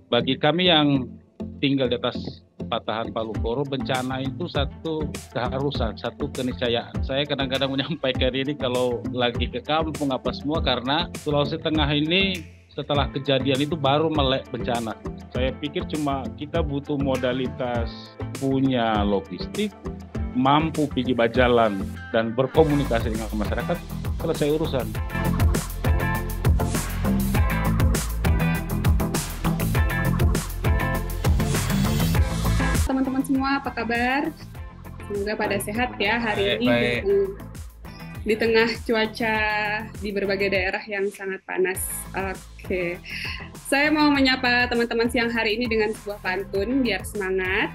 Bagi kami yang tinggal di atas patahan Palu Koro, bencana itu satu keharusan, satu keniscayaan. Saya kadang-kadang menyampaikan ini kalau lagi ke kampung apa semua, karena Sulawesi Tengah ini setelah kejadian itu baru melek bencana. Saya pikir cuma kita butuh modalitas punya logistik, mampu pergi berjalan dan berkomunikasi dengan masyarakat, selesai urusan. Teman-teman semua, apa kabar? Semoga pada sehat ya hari Baik, ini baik. di tengah cuaca di berbagai daerah yang sangat panas. Oke, saya mau menyapa teman-teman siang hari ini dengan sebuah pantun biar semangat.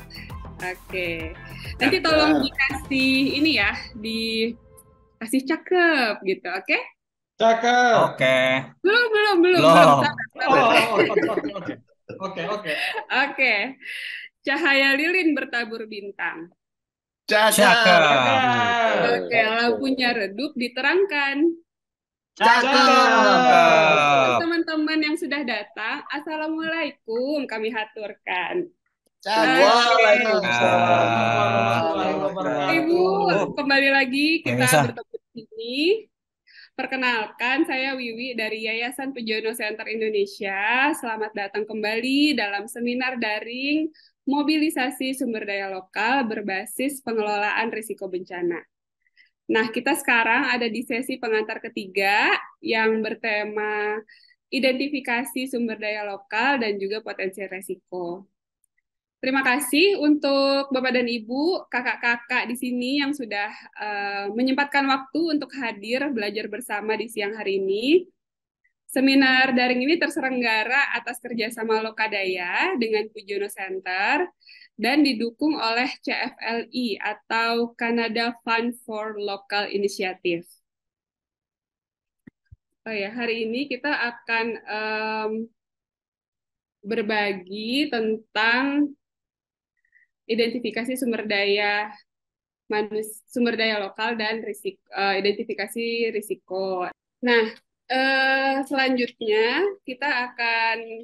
Oke, nanti tolong dikasih ini ya, dikasih cakep gitu. Oke? Cakep. Oke. Belum. Belum. Sabar. Oke. Oke. Oke, cahaya lilin bertabur bintang. Cakep. Oke, lampunya redup diterangkan. Cakep. Teman-teman yang sudah datang, Assalamualaikum kami haturkan. Waalaikumsalam warahmatullahi Ah, Ibu, wabarakatuh. kembali lagi ya kita bisa. bertemu di sini. Perkenalkan, saya Wiwi dari Yayasan Pujono Center Indonesia. Selamat datang kembali dalam seminar daring mobilisasi sumber daya lokal berbasis pengelolaan risiko bencana. Nah, kita sekarang ada di sesi pengantar ketiga yang bertema identifikasi sumber daya lokal dan juga potensi risiko. Terima kasih untuk Bapak dan Ibu, kakak-kakak di sini yang sudah menyempatkan waktu untuk hadir belajar bersama di siang hari ini. Seminar daring ini terselenggara atas kerjasama Lokadaya dengan Pujono Center dan didukung oleh CFLI atau Canada Fund for Local Initiative. Oh ya, hari ini kita akan berbagi tentang identifikasi sumber daya lokal dan identifikasi risiko. Nah, selanjutnya kita akan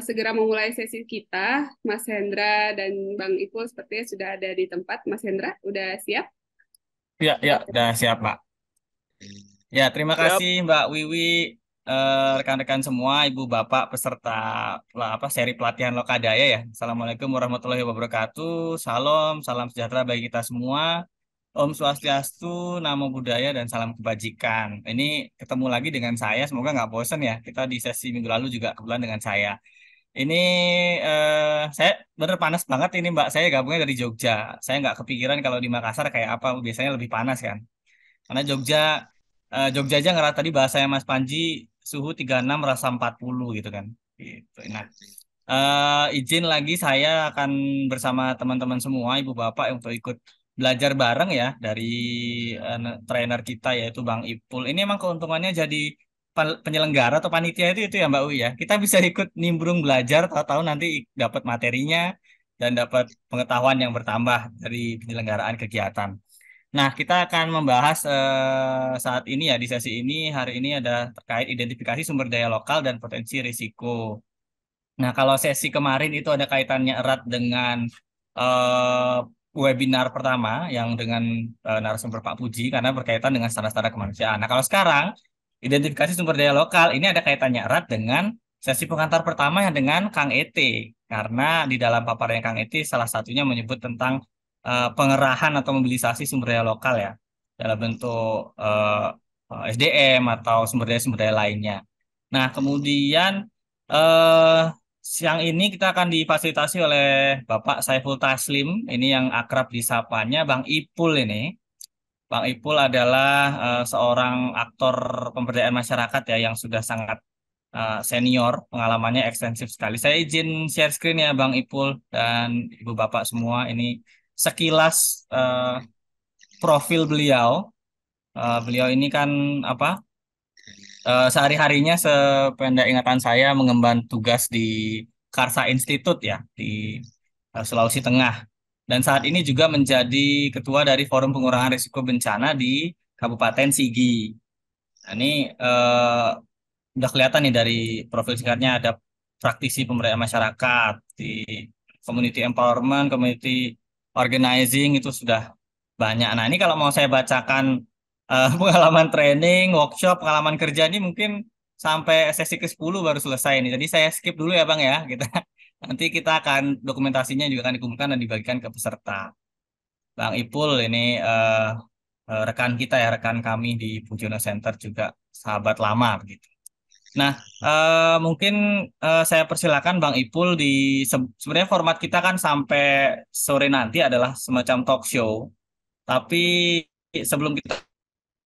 segera memulai sesi kita. Mas Hendra dan Bang Ipul sepertinya sudah ada di tempat. Mas Hendra, udah siap? Ya, udah siap, Pak. Ya, terima Siap. kasih Mbak Wiwi, rekan-rekan semua, Ibu Bapak peserta seri pelatihan Lokadaya ya. Assalamualaikum warahmatullahi wabarakatuh. Salam sejahtera bagi kita semua. Om Swastiastu, Namo Buddhaya, dan salam kebajikan. Ini ketemu lagi dengan saya, semoga nggak bosan ya. Kita di sesi minggu lalu juga kebetulan dengan saya. Ini saya bener panas banget ini Mbak. Saya gabungnya dari Jogja. Saya nggak kepikiran kalau di Makassar kayak apa. Biasanya lebih panas kan. Karena Jogja aja ngerat tadi bahasanya Mas Panji suhu 36 rasa 40 gitu kan. Gitu. Nah, izin lagi saya akan bersama teman-teman semua, Ibu Bapak untuk ikut belajar bareng ya dari trainer kita yaitu Bang Ipul. Ini emang keuntungannya jadi penyelenggara atau panitia itu ya Mbak Uwi ya. Kita bisa ikut nimbrung belajar, tahu-tahu nanti dapat materinya dan dapat pengetahuan yang bertambah dari penyelenggaraan kegiatan. Nah, kita akan membahas saat ini ya di sesi ini hari ini ada terkait identifikasi sumber daya lokal dan potensi risiko. Nah, kalau sesi kemarin itu ada kaitannya erat dengan eh, webinar pertama yang dengan narasumber Pak Puji karena berkaitan dengan standar-standar kemanusiaan. Nah, kalau sekarang identifikasi sumber daya lokal ini ada kaitannya erat dengan sesi pengantar pertama yang dengan Kang Ete karena di dalam paparannya Kang Ete salah satunya menyebut tentang pengerahan atau mobilisasi sumber daya lokal ya dalam bentuk SDM atau sumber daya lainnya. Nah, kemudian eh siang ini kita akan difasilitasi oleh Bapak Saiful Taslim, ini yang akrab disapanya Bang Ipul ini. Bang Ipul adalah seorang aktor pemberdayaan masyarakat ya yang sudah sangat senior, pengalamannya ekstensif sekali. Saya izin share screen ya Bang Ipul dan Ibu Bapak semua. Ini sekilas profil beliau. Beliau ini kan apa? Sehari-harinya sependek ingatan saya mengemban tugas di Karsa Institute ya di Sulawesi Tengah dan saat ini juga menjadi ketua dari Forum Pengurangan Risiko Bencana di Kabupaten Sigi. Nah, ini udah kelihatan nih dari profil singkatnya ada praktisi pemberdayaan masyarakat, di community empowerment, community organizing itu sudah banyak. Nah, ini kalau mau saya bacakan pengalaman training, workshop, pengalaman kerja ini mungkin sampai sesi ke-10 baru selesai ini. Jadi saya skip dulu ya Bang ya. Nanti kita akan dokumentasinya juga akan dikumpulkan dan dibagikan ke peserta. Bang Ipul ini rekan kita ya, rekan kami di Pujono Center juga sahabat lama begitu. Nah, mungkin saya persilakan Bang Ipul sebenarnya format kita kan sampai sore nanti adalah semacam talk show. Tapi sebelum kita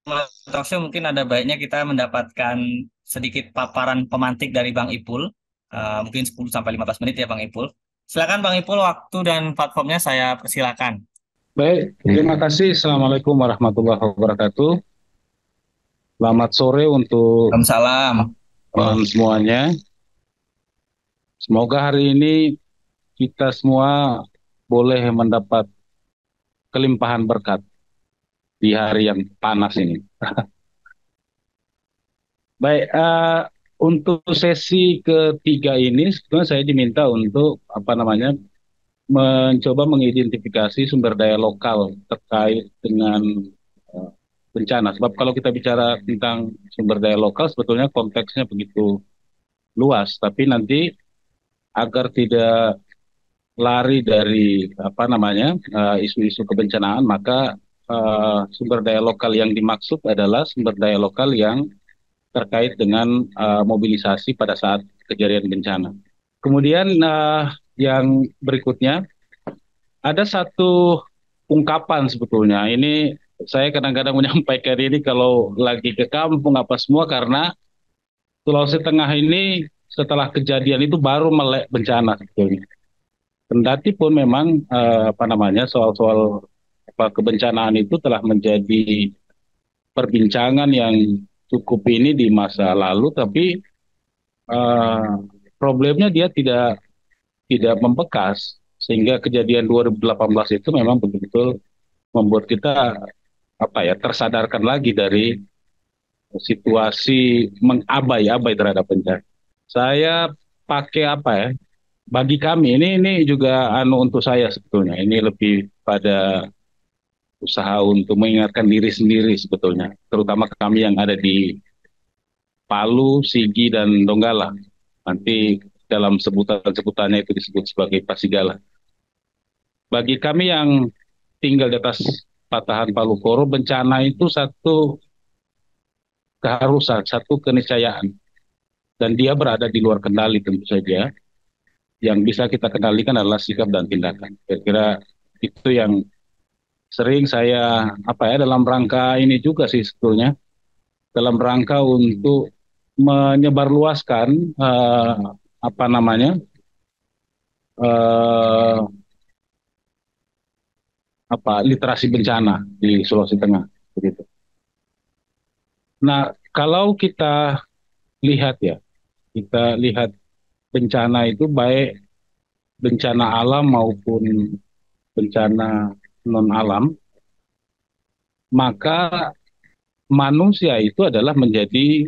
mulai talk show mungkin ada baiknya kita mendapatkan sedikit paparan pemantik dari Bang Ipul. Mungkin 10 sampai 15 menit ya Bang Ipul. Silakan Bang Ipul, waktu dan platformnya saya persilakan. Baik, terima kasih. Assalamualaikum warahmatullahi wabarakatuh. Selamat sore untuk Waalaikumsalam. teman semuanya. Semoga hari ini kita semua boleh mendapat kelimpahan berkat di hari yang panas ini. Baik, untuk sesi ketiga ini sebenarnya saya diminta untuk mencoba mengidentifikasi sumber daya lokal terkait dengan bencana. Sebab kalau kita bicara tentang sumber daya lokal sebetulnya konteksnya begitu luas, tapi nanti agar tidak lari dari isu-isu kebencanaan, maka sumber daya lokal yang dimaksud adalah sumber daya lokal yang terkait dengan mobilisasi pada saat kejadian bencana. Kemudian yang berikutnya ada satu ungkapan sebetulnya. Ini saya kadang-kadang menyampaikan ini kalau lagi ke kampung apa semua karena Sulawesi Tengah ini setelah kejadian itu baru melek bencana sebetulnya. Kendati pun memang soal-soal kebencanaan itu telah menjadi perbincangan yang cukup ini di masa lalu, tapi problemnya dia tidak membekas sehingga kejadian 2018 itu memang betul-betul membuat kita tersadarkan lagi dari situasi mengabai-abai terhadap bencana. Saya pakai bagi kami ini juga untuk saya sebetulnya ini lebih pada usaha untuk mengingatkan diri sendiri sebetulnya, terutama kami yang ada di Palu, Sigi, dan Donggala. Nanti dalam sebutannya itu disebut sebagai Pasigala. Bagi kami yang tinggal di atas patahan Palu Koro, bencana itu satu keharusan, satu keniscayaan. Dan dia berada di luar kendali tentu saja. Yang bisa kita kendalikan adalah sikap dan tindakan. Kira-kira itu yang sering saya dalam rangka ini juga sih sebetulnya, dalam rangka untuk menyebarluaskan literasi bencana di Sulawesi Tengah begitu. Nah, kalau kita lihat bencana itu baik bencana alam maupun bencana non alam, maka manusia itu adalah menjadi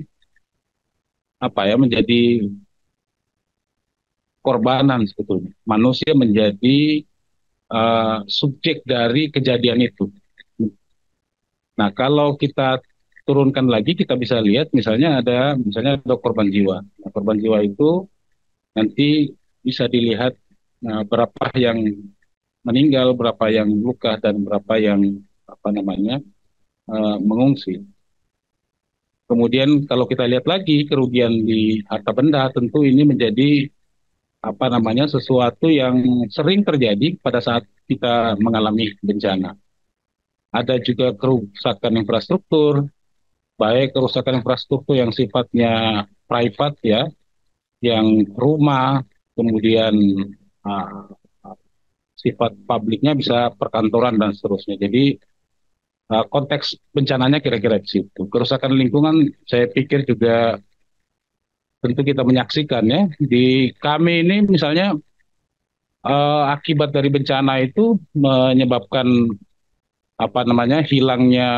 korbanan sebetulnya. Manusia menjadi subjek dari kejadian itu. Nah, kalau kita turunkan lagi, kita bisa lihat misalnya ada korban jiwa. Nah, korban jiwa itu nanti bisa dilihat berapa yang meninggal, berapa yang luka, dan berapa yang mengungsi. Kemudian kalau kita lihat lagi kerugian di harta benda, tentu ini menjadi sesuatu yang sering terjadi pada saat kita mengalami bencana. Ada juga kerusakan infrastruktur, baik kerusakan infrastruktur yang sifatnya private ya, yang rumah, kemudian sifat publiknya bisa perkantoran dan seterusnya. Jadi konteks bencananya kira-kira di situ. Kerusakan lingkungan saya pikir juga tentu kita menyaksikan ya. Di kami ini misalnya akibat dari bencana itu menyebabkan hilangnya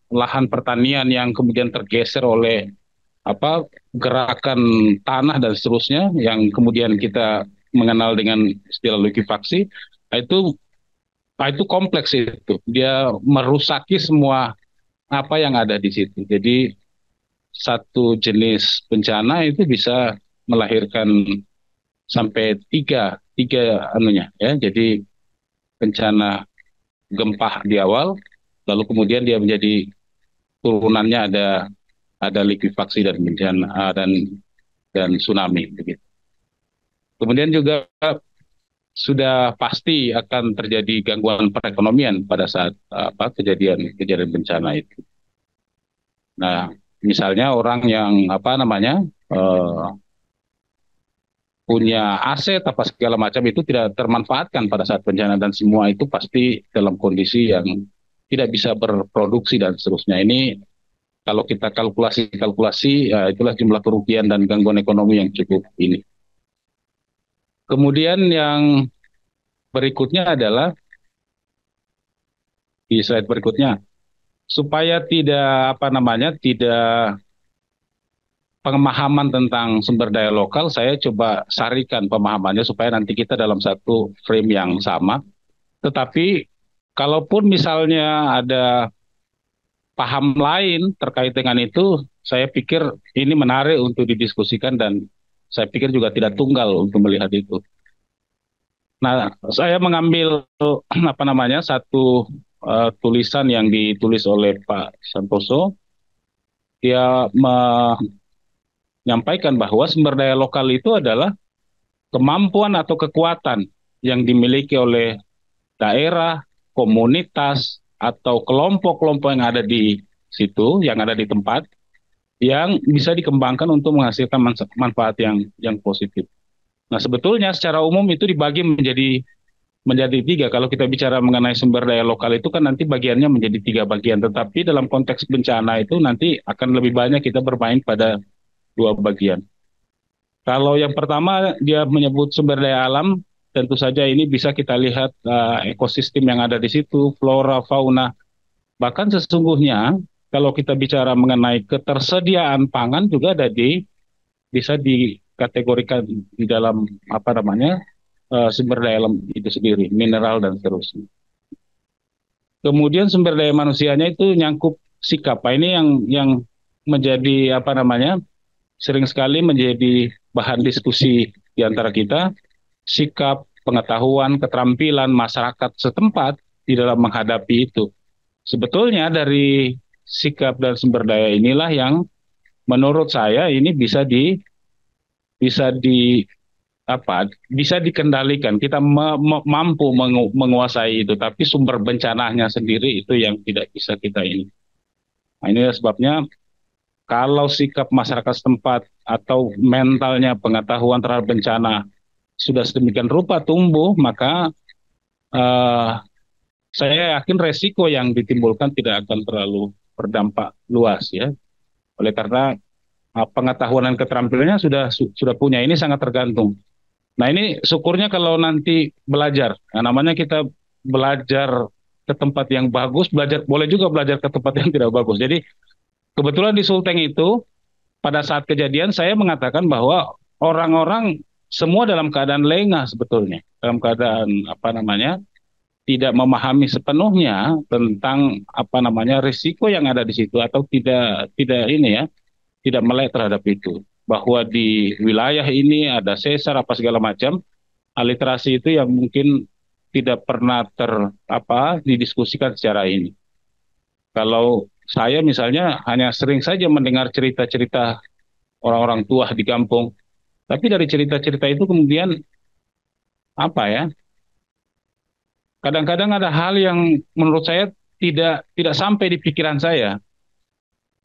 lahan pertanian yang kemudian tergeser oleh apa gerakan tanah dan seterusnya yang kemudian kita mengenal dengan istilah likuifaksi, itu itu kompleks itu. Dia merusaki semua apa yang ada di situ. Jadi satu jenis bencana itu bisa melahirkan sampai tiga tiga anunya ya. Jadi bencana gempa di awal, lalu kemudian dia menjadi turunannya ada likuifaksi dan bencana dan tsunami begitu. Kemudian juga sudah pasti akan terjadi gangguan perekonomian pada saat kejadian bencana itu. Nah, misalnya orang yang eh, punya aset apa segala macam itu tidak termanfaatkan pada saat bencana dan semua itu pasti dalam kondisi yang tidak bisa berproduksi dan seterusnya. Ini kalau kita kalkulasi ya itulah jumlah kerugian dan gangguan ekonomi yang cukup ini. Kemudian yang berikutnya adalah di slide berikutnya supaya tidak pemahaman tentang sumber daya lokal, saya coba sarikan pemahamannya supaya nanti kita dalam satu frame yang sama. Tetapi kalaupun misalnya ada paham lain terkait dengan itu, saya pikir ini menarik untuk didiskusikan dan saya pikir juga tidak tunggal untuk melihat itu. Nah, saya mengambil satu tulisan yang ditulis oleh Pak Santoso. Dia menyampaikan bahwa sumber daya lokal itu adalah kemampuan atau kekuatan yang dimiliki oleh daerah, komunitas, atau kelompok-kelompok yang ada di situ, yang ada di tempat, yang bisa dikembangkan untuk menghasilkan manfaat yang positif. Nah, sebetulnya secara umum itu dibagi menjadi tiga. Kalau kita bicara mengenai sumber daya lokal itu kan nanti bagiannya menjadi tiga bagian. Tetapi dalam konteks bencana itu nanti akan lebih banyak kita bermain pada dua bagian. Kalau yang pertama dia menyebut sumber daya alam, tentu saja ini bisa kita lihat ekosistem yang ada di situ, flora, fauna. Bahkan sesungguhnya kalau kita bicara mengenai ketersediaan pangan juga bisa dikategorikan di dalam sumber daya alam itu sendiri, mineral dan seterusnya. Kemudian sumber daya manusianya itu nyangkup sikap. Nah, ini yang menjadi sering sekali menjadi bahan diskusi di antara kita, sikap, pengetahuan, keterampilan masyarakat setempat di dalam menghadapi itu. Sebetulnya dari sikap dan sumber daya inilah yang menurut saya ini bisa di bisa dikendalikan. Kita mampu menguasai itu, tapi sumber bencananya sendiri itu yang tidak bisa kita ini. Nah, ini sebabnya kalau sikap masyarakat setempat atau mentalnya pengetahuan terhadap bencana sudah sedemikian rupa tumbuh, maka eh, saya yakin resiko yang ditimbulkan tidak akan terlalu berdampak luas ya. Oleh karena pengetahuan dan keterampilannya sudah punya, ini sangat tergantung. Nah, ini syukurnya kalau nanti belajar. Nah, namanya kita belajar ke tempat yang bagus, boleh juga belajar ke tempat yang tidak bagus. Jadi kebetulan di Sulteng itu pada saat kejadian saya mengatakan bahwa orang-orang semua dalam keadaan lengah sebetulnya, dalam keadaan tidak memahami sepenuhnya tentang risiko yang ada di situ atau tidak tidak ini ya, tidak melek terhadap itu. Bahwa di wilayah ini ada sesar apa segala macam, literasi itu yang mungkin tidak pernah didiskusikan secara ini. Kalau saya misalnya hanya sering saja mendengar cerita-cerita orang-orang tua di kampung, tapi dari cerita-cerita itu kemudian apa ya? Kadang-kadang ada hal yang menurut saya tidak sampai di pikiran saya.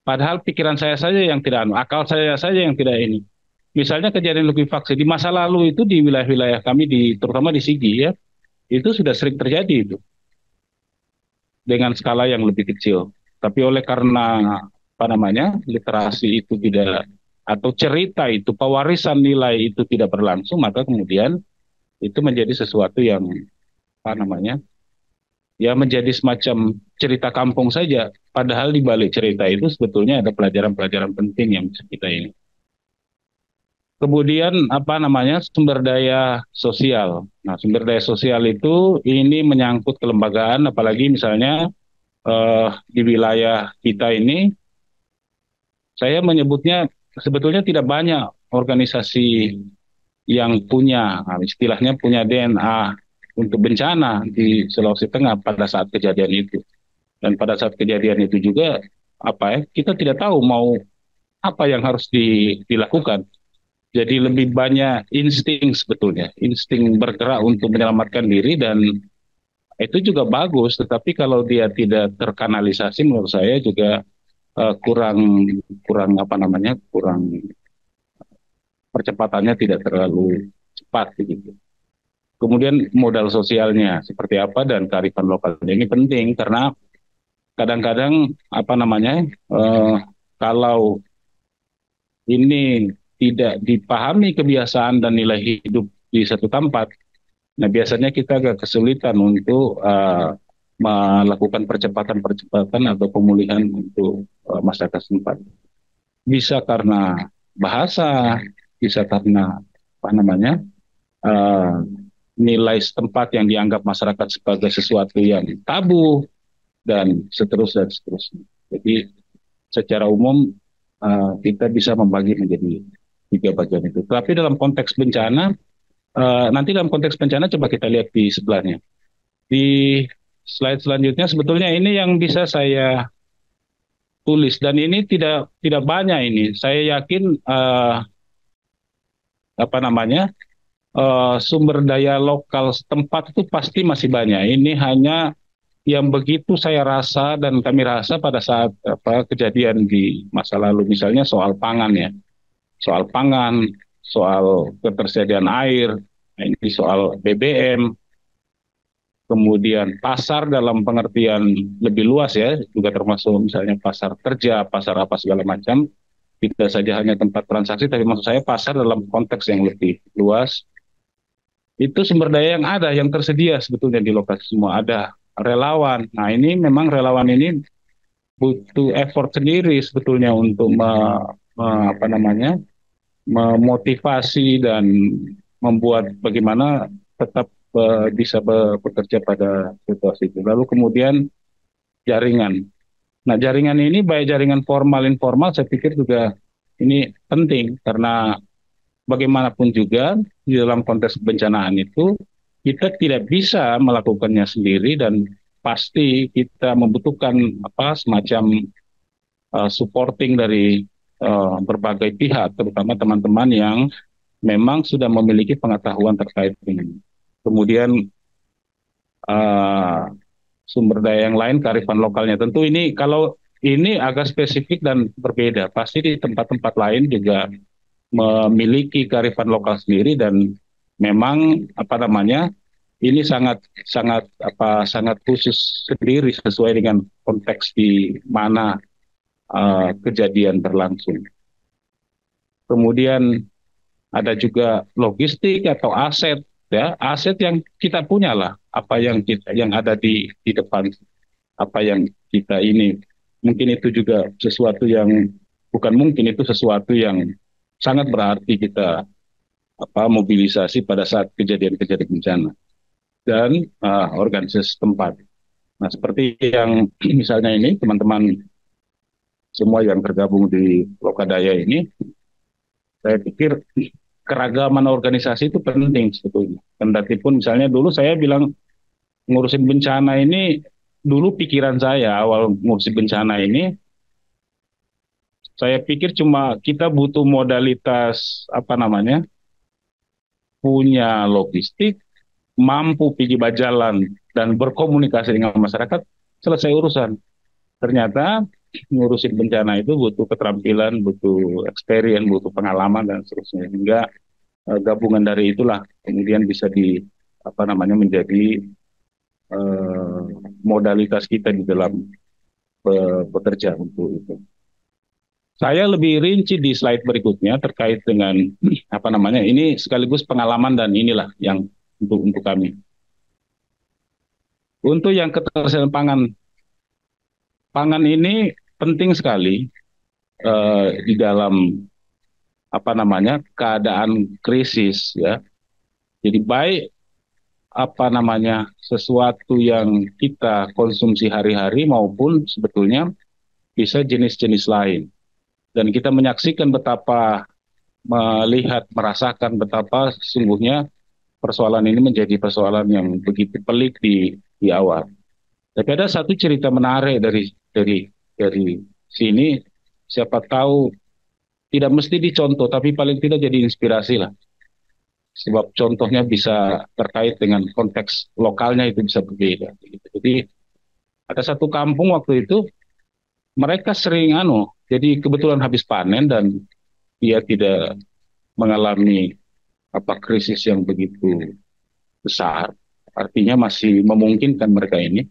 Padahal pikiran saya saja yang tidak, akal saya saja yang tidak ini. Misalnya kejadian likuifaksi di masa lalu itu di wilayah-wilayah kami terutama di Sigi ya, itu sudah sering terjadi itu dengan skala yang lebih kecil. Tapi oleh karena literasi itu tidak atau cerita itu pewarisan nilai itu tidak berlangsung, maka kemudian itu menjadi sesuatu yang apa namanya ya menjadi semacam cerita kampung saja. Padahal di balik cerita itu sebetulnya ada pelajaran-pelajaran penting yang bisa kita ini. Kemudian apa namanya sumber daya sosial. Nah, sumber daya sosial itu ini menyangkut kelembagaan, apalagi misalnya di wilayah kita ini, saya menyebutnya sebetulnya tidak banyak organisasi yang punya, nah, istilahnya punya DNA untuk bencana di Sulawesi Tengah pada saat kejadian itu. Dan pada saat kejadian itu juga apa ya, kita tidak tahu mau apa yang harus dilakukan. Jadi lebih banyak insting sebetulnya, insting bergerak untuk menyelamatkan diri dan itu juga bagus. Tetapi kalau dia tidak terkanalisasi, menurut saya juga kurang kurang apa namanya, kurang percepatannya tidak terlalu cepat begitu. Kemudian modal sosialnya seperti apa dan kearifan lokalnya ini penting karena kadang-kadang apa namanya kalau ini tidak dipahami kebiasaan dan nilai hidup di satu tempat, nah biasanya kita agak kesulitan untuk melakukan percepatan-percepatan atau pemulihan untuk masyarakat setempat. Bisa karena bahasa, bisa karena apa namanya uh, nilai setempat yang dianggap masyarakat sebagai sesuatu yang tabu dan seterusnya dan seterusnya. Jadi secara umum kita bisa membagi menjadi tiga bagian itu. Tapi dalam konteks bencana, nanti dalam konteks bencana coba kita lihat di sebelahnya. Di slide selanjutnya sebetulnya ini yang bisa saya tulis dan ini tidak banyak ini. Saya yakin apa namanya sumber daya lokal setempat itu pasti masih banyak. Ini hanya yang begitu saya rasa dan kami rasa pada saat kejadian di masa lalu, misalnya soal pangan ya, soal ketersediaan air, ini soal BBM, kemudian pasar dalam pengertian lebih luas ya, juga termasuk misalnya pasar kerja, pasar apa segala macam, tidak saja hanya tempat transaksi, tapi maksud saya pasar dalam konteks yang lebih luas. Itu sumber daya yang ada, yang tersedia sebetulnya di lokasi semua ada relawan. Nah ini memang relawan ini butuh effort sendiri sebetulnya untuk apa namanya memotivasi dan membuat bagaimana tetap bisa bekerja pada situasi itu. Lalu kemudian jaringan. Nah jaringan ini baik jaringan formal informal saya pikir juga ini penting karena bagaimanapun juga di dalam konteks kebencanaan itu kita tidak bisa melakukannya sendiri dan pasti kita membutuhkan apa semacam supporting dari berbagai pihak, terutama teman-teman yang memang sudah memiliki pengetahuan terkait ini. Kemudian uh, sumber daya yang lain, kearifan lokalnya. Tentu ini kalau ini agak spesifik dan berbeda. Pasti di tempat-tempat lain juga memiliki kearifan lokal sendiri dan memang apa namanya ini sangat sangat sangat khusus sendiri sesuai dengan konteks di mana kejadian berlangsung. Kemudian ada juga logistik atau aset ya, aset yang kita punya lah, apa yang kita yang ada di depan, apa yang kita ini. Mungkin itu juga sesuatu yang bukan mungkin itu sesuatu yang sangat berarti kita mobilisasi pada saat kejadian-kejadian bencana dan organisasi setempat. Nah, seperti yang misalnya ini teman-teman semua yang tergabung di Lokadaya ini, saya pikir keragaman organisasi itu penting sebetulnya. Kendati pun misalnya dulu saya bilang ngurusin bencana ini, dulu pikiran saya awal ngurusin bencana ini, saya pikir cuma kita butuh modalitas apa namanya, punya logistik, mampu pergi berjalan dan berkomunikasi dengan masyarakat, selesai urusan. Ternyata ngurusin bencana itu butuh keterampilan, butuh experience, butuh pengalaman dan seterusnya. Hingga gabungan dari itulah kemudian bisa di apa namanya menjadi modalitas kita di dalam bekerja untuk itu. Saya lebih rinci di slide berikutnya terkait dengan apa namanya ini sekaligus pengalaman dan inilah yang untuk kami. untuk yang ketersediaan pangan ini penting sekali di dalam apa namanya keadaan krisis ya. Jadi baik apa namanya sesuatu yang kita konsumsi hari-hari maupun sebetulnya bisa jenis-jenis lain. Dan kita menyaksikan betapa melihat merasakan betapa sesungguhnya persoalan ini menjadi persoalan yang begitu pelik di awal. Tapi ada satu cerita menarik dari sini. Siapa tahu tidak mesti dicontoh, tapi paling tidak jadi inspirasi lah. Sebab contohnya bisa terkait dengan konteks lokalnya itu bisa berbeda. Jadi ada satu kampung waktu itu mereka sering jadi kebetulan habis panen dan dia tidak mengalami apa krisis yang begitu besar. Artinya masih memungkinkan mereka ini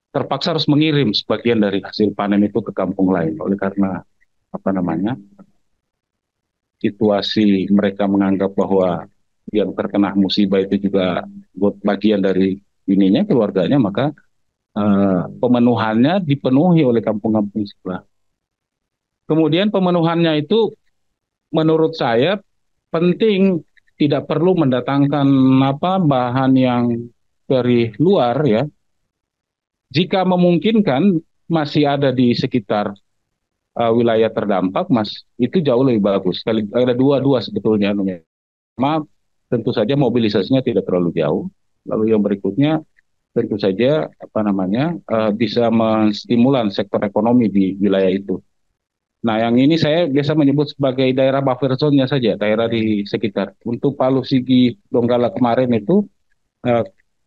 terpaksa harus mengirim sebagian dari hasil panen itu ke kampung lain. Oleh karena apa namanya situasi mereka menganggap bahwa yang terkena musibah itu juga bagian dari keluarganya, maka pemenuhannya dipenuhi oleh kampung-kampung sebelah. Kemudian pemenuhannya itu menurut saya penting, tidak perlu mendatangkan bahan yang dari luar ya. Jika memungkinkan masih ada di sekitar wilayah terdampak, itu jauh lebih bagus. Ada dua sebetulnya. Maaf, tentu saja mobilisasinya tidak terlalu jauh. Lalu yang berikutnya tentu saja bisa menstimulan sektor ekonomi di wilayah itu. Nah, yang ini saya biasa menyebut sebagai daerah buffer zone-nya saja, daerah di sekitar. Untuk Palu, Sigi, Donggala kemarin itu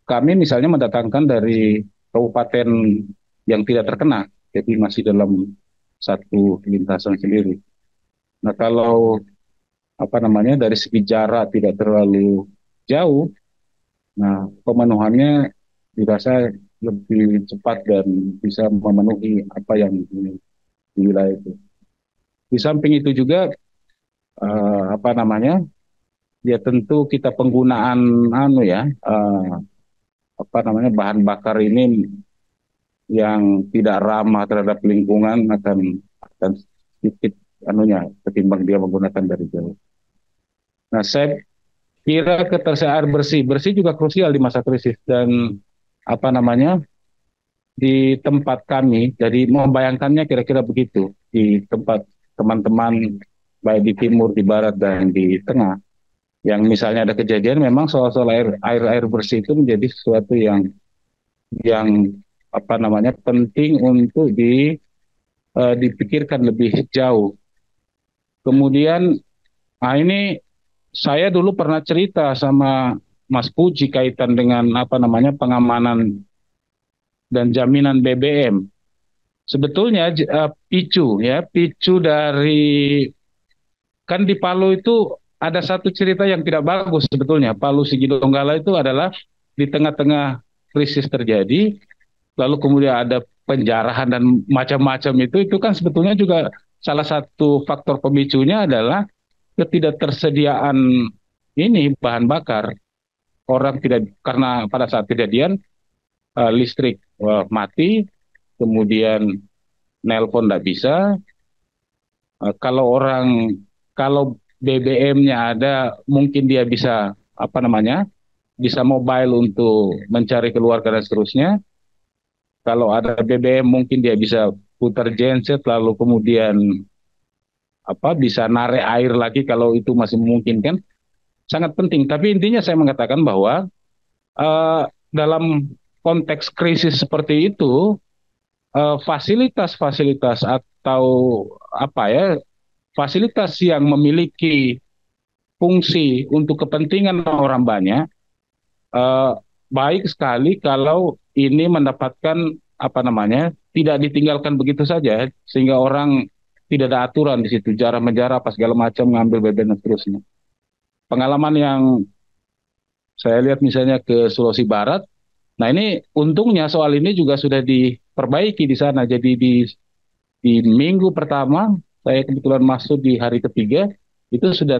kami misalnya mendatangkan dari kabupaten yang tidak terkena, jadi masih dalam satu lintasan sendiri. Nah, kalau dari segi jarak tidak terlalu jauh, nah pemenuhannya dirasa lebih cepat dan bisa memenuhi apa yang di wilayah itu. Di samping itu juga ya tentu kita penggunaan bahan bakar ini yang tidak ramah terhadap lingkungan akan sedikit ketimbang dia menggunakan dari jauh. Nah, saya kira ketersediaan air bersih juga krusial di masa krisis, dan di tempat kami, jadi membayangkannya kira-kira begitu di tempat teman-teman baik di timur, di barat dan di tengah, yang misalnya ada kejadian, memang soal air bersih itu menjadi sesuatu yang penting untuk dipikirkan lebih jauh. Kemudian ini saya dulu pernah cerita sama Mas Puji kaitan dengan pengamanan dan jaminan BBM. Sebetulnya picu dari, kan di Palu itu ada satu cerita yang tidak bagus sebetulnya. Palu Sigi Donggala itu adalah di tengah-tengah krisis terjadi, lalu kemudian ada penjarahan dan macam-macam, itu kan sebetulnya juga salah satu faktor pemicunya adalah ketidaktersediaan bahan bakar. Orang tidak, karena pada saat kejadian listrik mati, kemudian nelpon tidak bisa. Kalau BBM-nya ada, mungkin dia bisa bisa mobile untuk mencari keluarga dan seterusnya. Kalau ada BBM mungkin dia bisa putar genset, lalu kemudian bisa narik air lagi kalau itu masih memungkinkan. Sangat penting. Tapi intinya saya mengatakan bahwa dalam konteks krisis seperti itu, fasilitas-fasilitas atau fasilitas yang memiliki fungsi untuk kepentingan orang banyak, baik sekali kalau ini mendapatkan tidak ditinggalkan begitu saja, sehingga orang tidak ada aturan di situ, jarak menjarah apa segala macam, ngambil BBM dan seterusnya. Pengalaman yang saya lihat misalnya ke Sulawesi Barat, nah ini untungnya soal ini juga sudah diperbaiki di sana. Jadi di minggu pertama, saya kebetulan masuk di hari ketiga, itu sudah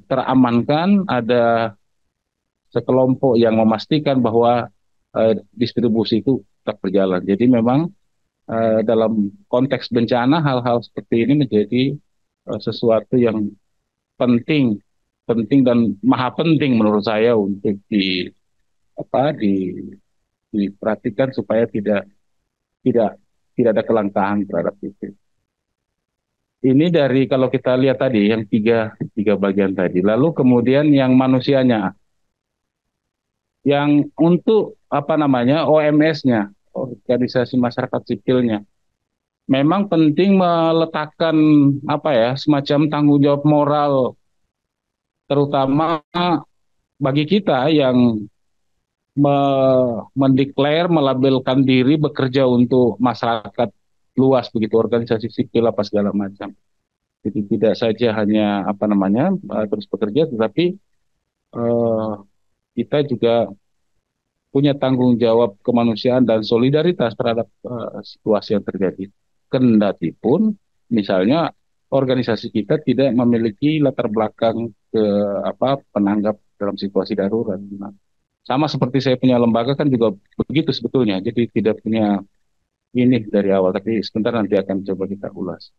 teramankan, ada sekelompok yang memastikan bahwa distribusi itu tetap berjalan. Jadi memang dalam konteks bencana hal-hal seperti ini menjadi sesuatu yang penting, penting dan maha penting menurut saya untuk apa diperhatikan supaya tidak tidak ada kelangkaan terhadap itu. Ini dari kalau kita lihat tadi yang tiga tiga bagian tadi. Lalu kemudian yang manusianya, yang untuk apa namanya OMS-nya, organisasi masyarakat sipilnya, memang penting meletakkan apa ya semacam tanggung jawab moral, terutama bagi kita yang mendeklar, melabelkan diri bekerja untuk masyarakat luas begitu, organisasi sipil apa segala macam. Jadi tidak saja hanya apa namanya terus bekerja, tetapi eh, kita juga punya tanggung jawab kemanusiaan dan solidaritas terhadap situasi yang terjadi. Kendati pun misalnya organisasi kita tidak memiliki latar belakang ke apa penanggap dalam situasi darurat. Nah, sama seperti saya punya lembaga kan juga begitu sebetulnya. Jadi tidak punya ini dari awal, tapi sebentar nanti akan coba kita ulas.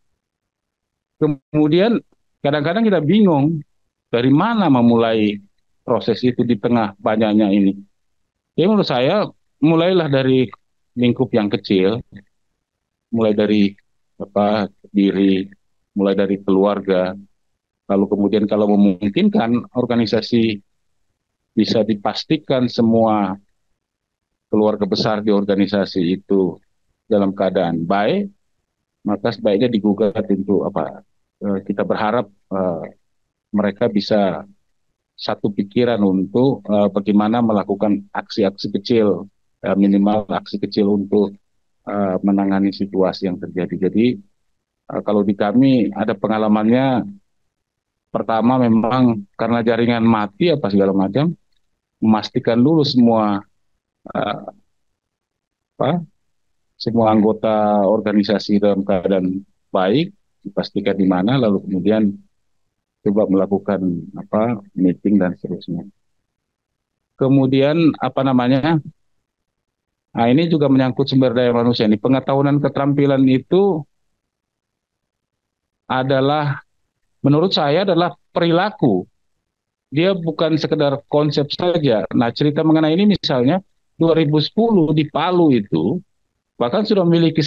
Kemudian kadang-kadang kita bingung dari mana memulai proses itu di tengah banyaknya ini. Ya menurut saya mulailah dari lingkup yang kecil, mulai dari apa diri, mulai dari keluarga, lalu kemudian kalau memungkinkan organisasi bisa dipastikan semua keluarga besar di organisasi itu dalam keadaan baik, maka sebaiknya digugat untuk apa? Kita berharap mereka bisa satu pikiran untuk bagaimana melakukan aksi-aksi kecil, minimal aksi kecil untuk menangani situasi yang terjadi. Jadi kalau di kami ada pengalamannya, pertama memang karena jaringan mati apa segala macam, memastikan dulu semua uh, apa, semua anggota organisasi dalam keadaan baik, dipastikan di mana, lalu kemudian coba melakukan apa meeting dan seterusnya. Kemudian apa namanya? Nah, ini juga menyangkut sumber daya manusia. Ini pengetahuan dan keterampilan itu adalah menurut saya adalah perilaku. Dia bukan sekedar konsep saja. Nah, cerita mengenai ini misalnya 2010 di Palu itu bahkan sudah memiliki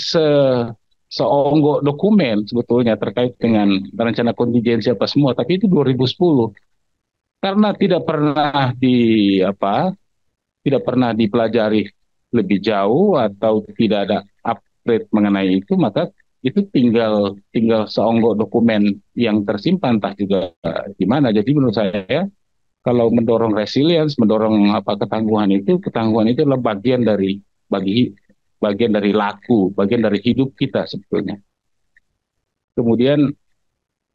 seonggok dokumen sebetulnya terkait dengan rencana kontingensi apa semua, tapi itu 2010 karena tidak pernah dipelajari lebih jauh atau tidak ada upgrade mengenai itu, maka itu tinggal tinggal seonggok dokumen yang tersimpan entah juga di mana. Jadi menurut saya kalau mendorong resilience, mendorong apa ketangguhan itu adalah bagi bagian dari laku, bagian dari hidup kita sebetulnya. Kemudian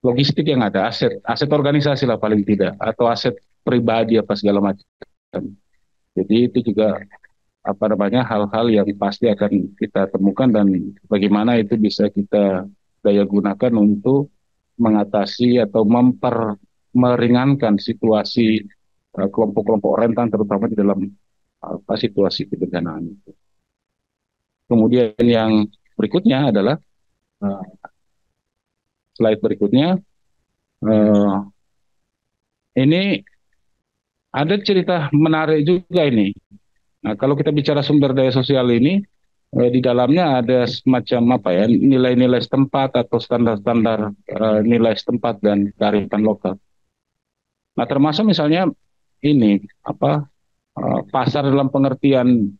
logistik yang ada, aset organisasi lah paling tidak, atau aset pribadi apa segala macam. Jadi itu juga apa namanya hal-hal yang pasti akan kita temukan dan bagaimana itu bisa kita daya gunakan untuk mengatasi atau meringankan situasi kelompok-kelompok rentan terutama di dalam situasi kebencanaan itu. Kemudian yang berikutnya adalah uh, slide berikutnya uh, ini ada cerita menarik juga ini. Nah, kalau kita bicara sumber daya sosial ini di dalamnya ada semacam apa ya nilai-nilai setempat atau standar-standar nilai setempat dan kearifan lokal. Nah, termasuk misalnya ini apa pasar dalam pengertian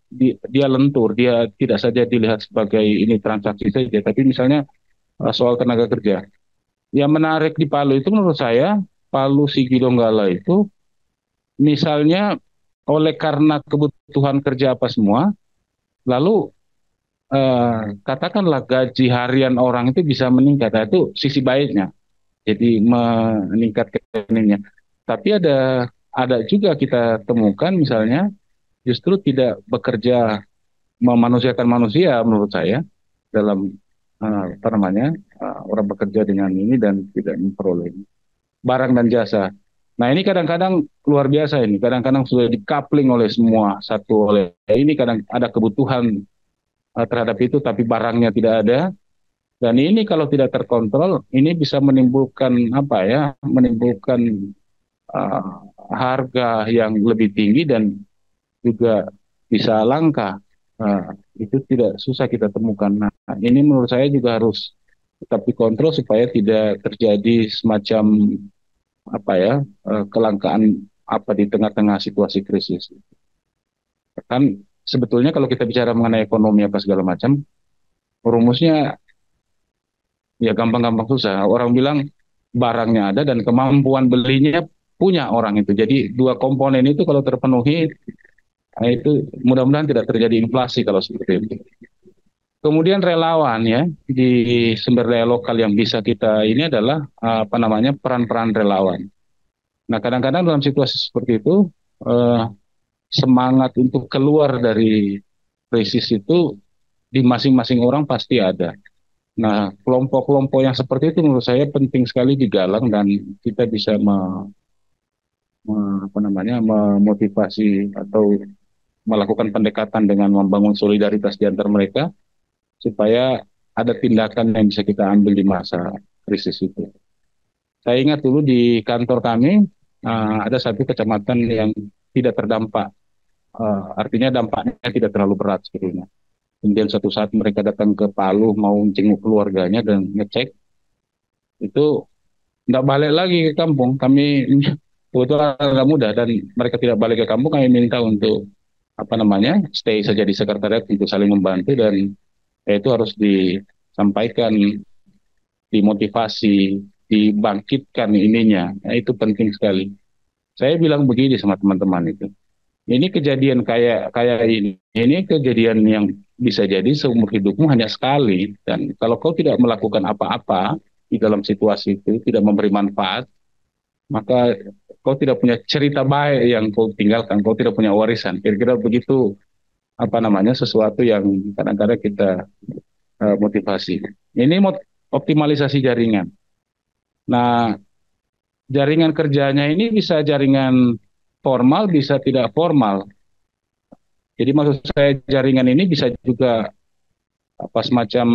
dia lentur, dia tidak saja dilihat sebagai ini transaksi saja, tapi misalnya soal tenaga kerja. Yang menarik di Palu itu menurut saya, Palu Sigi Donggala itu misalnya oleh karena kebutuhan kerja apa semua, lalu katakanlah gaji harian orang itu bisa meningkat. Nah, itu sisi baiknya. Jadi meningkatkan ininya. Tapi ada juga kita temukan misalnya justru tidak bekerja memanusiakan manusia menurut saya dalam apa namanya orang bekerja dengan ini dan tidak memperoleh. barang dan jasa. Nah ini kadang-kadang luar biasa ini, kadang-kadang sudah di-coupling oleh semua satu oleh ini kadang ada kebutuhan terhadap itu tapi barangnya tidak ada dan ini kalau tidak terkontrol ini bisa menimbulkan apa ya, menimbulkan uh, harga yang lebih tinggi dan juga bisa langka. Itu tidak susah kita temukan. Nah, ini menurut saya juga harus tetap dikontrol supaya tidak terjadi semacam apa ya, kelangkaan apa di tengah-tengah situasi krisis. Kan sebetulnya kalau kita bicara mengenai ekonomi apa segala macam, rumusnya ya gampang-gampang susah. Orang bilang barangnya ada dan kemampuan belinya punya orang itu. Jadi dua komponen itu kalau terpenuhi, nah itu mudah-mudahan tidak terjadi inflasi kalau seperti itu. Kemudian relawan ya di sumber daya lokal yang bisa kita ini adalah apa namanya peran-peran relawan. Nah kadang-kadang dalam situasi seperti itu eh, semangat untuk keluar dari krisis itu di masing-masing orang pasti ada. Nah kelompok-kelompok yang seperti itu menurut saya penting sekali digalang dan kita bisa apa namanya memotivasi atau melakukan pendekatan dengan membangun solidaritas di antara mereka supaya ada tindakan yang bisa kita ambil di masa krisis itu. Saya ingat dulu di kantor kami ada satu kecamatan yang tidak terdampak, artinya dampaknya tidak terlalu berat sebetulnya. Kemudian suatu saat mereka datang ke Palu mau jenguk keluarganya dan ngecek, itu tidak balik lagi ke kampung. Kami kebetulan agak mudah dan mereka tidak balik ke kampung, kami minta untuk apa namanya stay saja di sekretariat untuk saling membantu dan itu harus disampaikan, dimotivasi, dibangkitkan ininya. Nah, itu penting sekali. Saya bilang begini sama teman-teman itu. Ini kejadian kayak kayak ini kejadian yang bisa jadi seumur hidupmu hanya sekali. Dan kalau kau tidak melakukan apa-apa di dalam situasi itu, tidak memberi manfaat, maka kau tidak punya cerita baik yang kau tinggalkan, kau tidak punya warisan. Kira-kira begitu apa namanya sesuatu yang kadang-kadang kita motivasi. Ini optimalisasi jaringan. Nah, jaringan kerjanya ini bisa jaringan formal, bisa tidak formal. Jadi maksud saya jaringan ini bisa juga apa semacam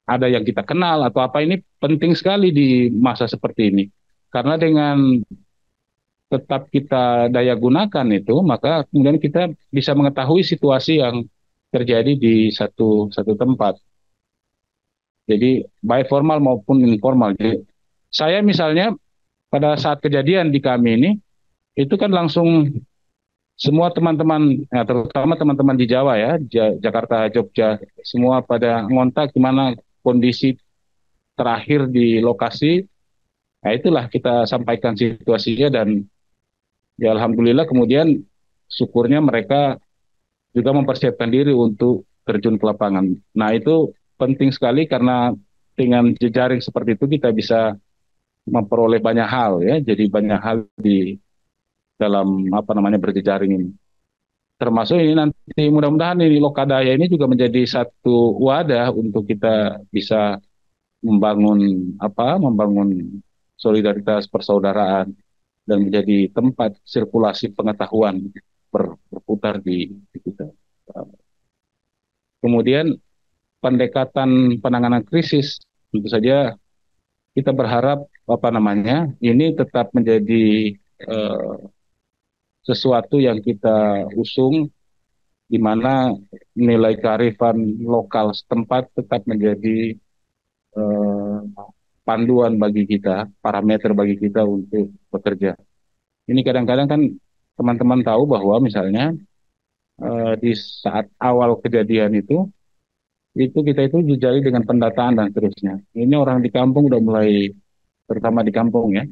ada yang kita kenal atau apa ini penting sekali di masa seperti ini. Karena dengan tetap kita daya gunakan itu, maka kemudian kita bisa mengetahui situasi yang terjadi di satu satu tempat. Jadi baik formal maupun informal. Jadi, saya misalnya pada saat kejadian di kami ini, itu kan langsung semua teman-teman, ya, terutama teman-teman di Jawa ya, Jakarta, Jogja, semua pada ngontak gimana kondisi terakhir di lokasi. Nah itulah kita sampaikan situasinya dan ya Alhamdulillah kemudian syukurnya mereka juga mempersiapkan diri untuk terjun ke lapangan. Nah itu penting sekali karena dengan jejaring seperti itu kita bisa memperoleh banyak hal ya, jadi banyak hal di dalam apa namanya berjejaring ini. Termasuk ini nanti mudah-mudahan ini Lokadaya ini juga menjadi satu wadah untuk kita bisa membangun solidaritas persaudaraan dan menjadi tempat sirkulasi pengetahuan berputar di kita. Kemudian pendekatan penanganan krisis tentu saja kita berharap apa namanya ini tetap menjadi eh, sesuatu yang kita usung di mana nilai kearifan lokal setempat tetap menjadi eh, panduan bagi kita, parameter bagi kita untuk bekerja. Ini kadang-kadang kan teman-teman tahu bahwa misalnya di saat awal kejadian itu kita itu dijali dengan pendataan dan seterusnya. Ini orang di kampung udah mulai, terutama di kampung ya,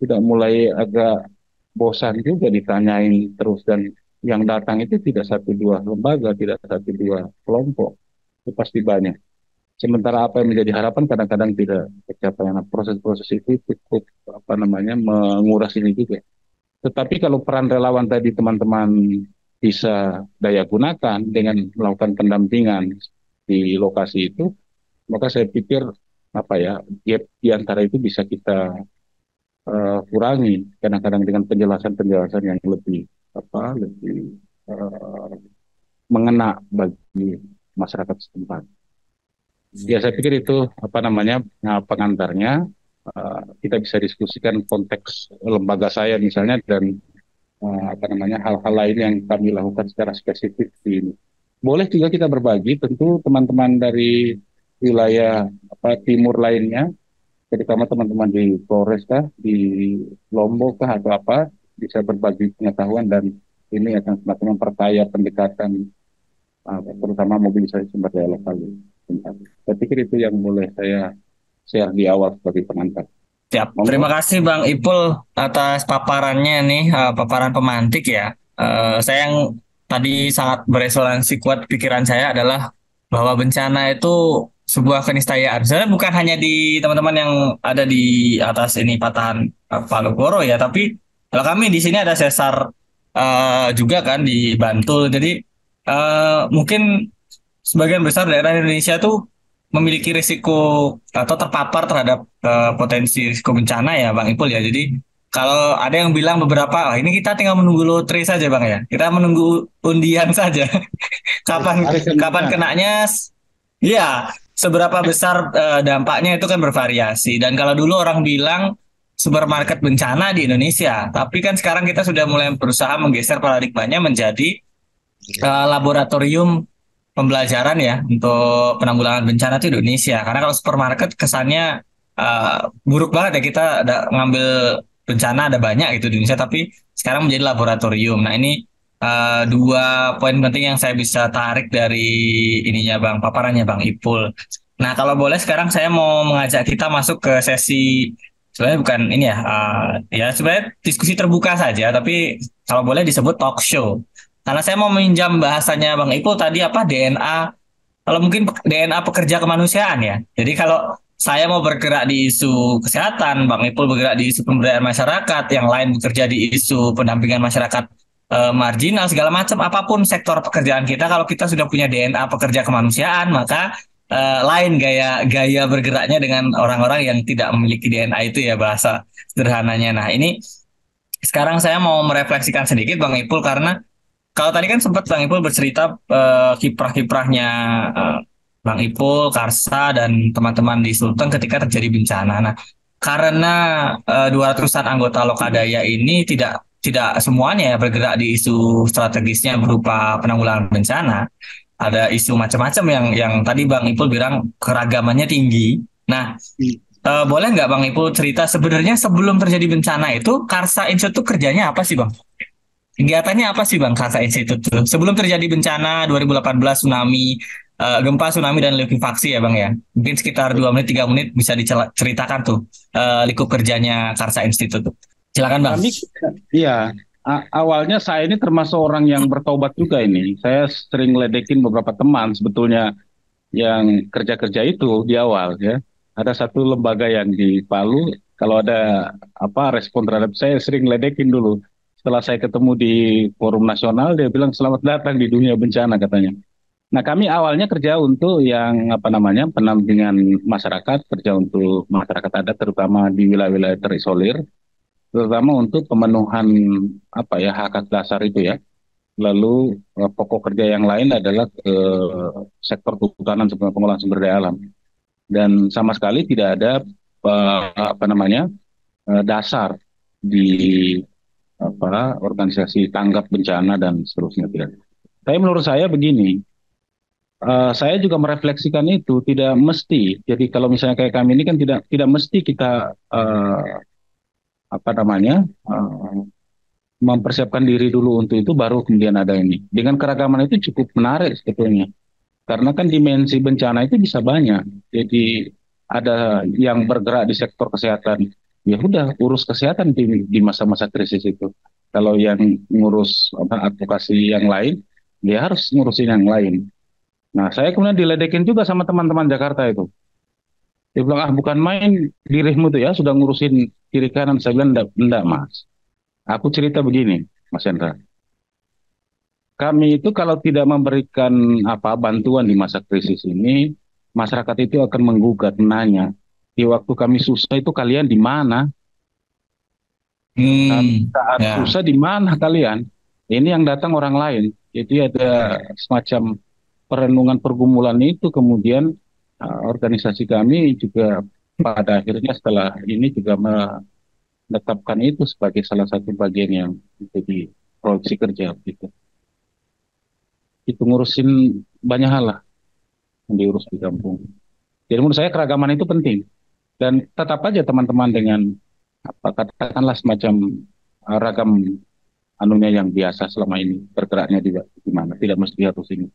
sudah mulai agak bosan juga ditanyain terus dan yang datang itu tidak satu dua lembaga, tidak satu dua kelompok, itu pasti banyak. Sementara apa yang menjadi harapan kadang-kadang tidak tercapai. Nah, proses-proses itu cukup apa namanya menguras ini juga. Tetapi kalau peran relawan tadi teman-teman bisa daya gunakan dengan melakukan pendampingan di lokasi itu, maka saya pikir apa ya, gap di antara itu bisa kita kurangi kadang-kadang dengan penjelasan-penjelasan yang lebih lebih eh, mengena bagi masyarakat setempat. Ya saya pikir itu pengantarnya. Kita bisa diskusikan konteks lembaga saya misalnya dan hal-hal lain yang kami lakukan secara spesifik di ini. Boleh juga kita berbagi, tentu teman-teman dari wilayah timur lainnya, terutama teman-teman di Flores kah, di Lombok kah atau apa, bisa berbagi pengetahuan dan ini akan semakin memperkaya pendekatan terutama mobilisasi sumber daya lokal. Saya pikir itu yang boleh saya share di awal sebagai pengantar. Siap. Monggo. Terima kasih Bang Ipul atas paparannya nih, paparan pemantik ya. Saya yang tadi sangat beresonansi kuat pikiran saya adalah bahwa bencana itu sebuah keniscayaan. Sebenarnya bukan hanya di teman-teman yang ada di atas ini patahan Palu Koro ya, tapi kalau kami di sini ada sesar juga kan di Bantul. Jadi mungkin sebagian besar daerah Indonesia tuh memiliki risiko atau terpapar terhadap potensi risiko bencana ya Bang Ipul ya. Jadi kalau ada yang bilang beberapa, ini kita tinggal menunggu lotre saja Bang ya. Kita menunggu undian saja. Kapan kapan kenanya? Ya, seberapa besar dampaknya itu kan bervariasi. Dan kalau dulu orang bilang supermarket bencana di Indonesia, tapi kan sekarang kita sudah mulai berusaha menggeser paradigmanya menjadi laboratorium pembelajaran ya untuk penanggulangan bencana itu Indonesia. Karena kalau supermarket kesannya buruk banget ya, kita ada ngambil bencana ada banyak gitu di Indonesia, tapi sekarang menjadi laboratorium. Nah ini dua poin penting yang saya bisa tarik dari ininya Bang, paparannya Bang Ipul. Nah kalau boleh sekarang saya mau mengajak kita masuk ke sesi sebenarnya bukan ini ya, ya sebenarnya diskusi terbuka saja, tapi kalau boleh disebut talk show. Karena saya mau meminjam bahasanya Bang Ipul tadi apa DNA, kalau mungkin DNA pekerja kemanusiaan ya. Jadi kalau saya mau bergerak di isu kesehatan, Bang Ipul bergerak di isu pemberdayaan masyarakat, yang lain bekerja di isu pendampingan masyarakat marginal segala macam, apapun sektor pekerjaan kita, kalau kita sudah punya DNA pekerja kemanusiaan, maka lain gaya gaya bergeraknya dengan orang-orang yang tidak memiliki DNA itu ya bahasa sederhananya. Nah ini sekarang saya mau merefleksikan sedikit Bang Ipul karena kalau tadi kan sempat Bang Ipul bercerita kiprah-kiprahnya Bang Ipul, Karsa, dan teman-teman di Sulteng ketika terjadi bencana. Nah, karena 200-an anggota Lokadaya ini tidak semuanya ya bergerak di isu strategisnya berupa penanggulangan bencana. Ada isu macam-macam yang tadi Bang Ipul bilang keragamannya tinggi. Nah, boleh nggak Bang Ipul cerita sebenarnya sebelum terjadi bencana itu Karsa Institute kerjanya apa sih Bang? Kegiatannya apa sih Bang Karsa Institute tuh? Sebelum terjadi bencana 2018 tsunami, gempa, tsunami dan likuifaksi ya Bang ya. Mungkin sekitar 2 menit 3 menit bisa diceritakan tuh lingkup kerjanya Karsa Institute tuh. Silakan Bang. Iya, awalnya saya ini termasuk orang yang bertobat juga ini. Saya sering ledekin beberapa teman sebetulnya yang kerja-kerja itu di awal ya. Ada satu lembaga yang di Palu, kalau ada respon terhadap saya sering ledekin dulu. Setelah saya ketemu di forum nasional, dia bilang selamat datang di dunia bencana katanya. Nah kami awalnya kerja untuk yang pendampingan masyarakat, kerja untuk masyarakat adat terutama di wilayah-wilayah terisolir, terutama untuk pemenuhan hak hak dasar itu ya. Lalu pokok kerja yang lain adalah ke sektor kehutanan sebagai pengolahan sumber daya alam. Dan sama sekali tidak ada dasar di organisasi tanggap bencana dan seterusnya tidak. Tapi menurut saya begini, saya juga merefleksikan itu tidak mesti. Jadi kalau misalnya kayak kami ini kan tidak mesti kita mempersiapkan diri dulu untuk itu baru kemudian ada ini. Dengan keragaman itu cukup menarik sebetulnya. Karena kan dimensi bencana itu bisa banyak. Jadi ada yang bergerak di sektor kesehatan, ya udah urus kesehatan di masa-masa krisis itu. Kalau yang ngurus advokasi yang lain, dia harus ngurusin yang lain. Nah, saya kemudian diledekin juga sama teman-teman Jakarta itu. Dia bilang, bukan main dirimu tuh ya, sudah ngurusin kiri kanan. Saya bilang, enggak Mas. Aku cerita begini, Mas Hendra. Kami itu kalau tidak memberikan bantuan di masa krisis ini, masyarakat itu akan menggugat, menanya, Di waktu kami susah itu kalian di mana? Kami saat Ya. susah di mana kalian? Ini yang datang orang lain. Jadi ada semacam perenungan pergumulan itu, kemudian organisasi kami juga pada akhirnya setelah ini juga menetapkan itu sebagai salah satu bagian yang menjadi proyeksi kerja gitu. Itu ngurusin banyak hal lah yang diurus di kampung. Jadi menurut saya keragaman itu penting, dan tetap aja teman-teman dengan apa katakanlah semacam ragam anunya yang biasa selama ini bergeraknya juga gimana, tidak mesti harus ini.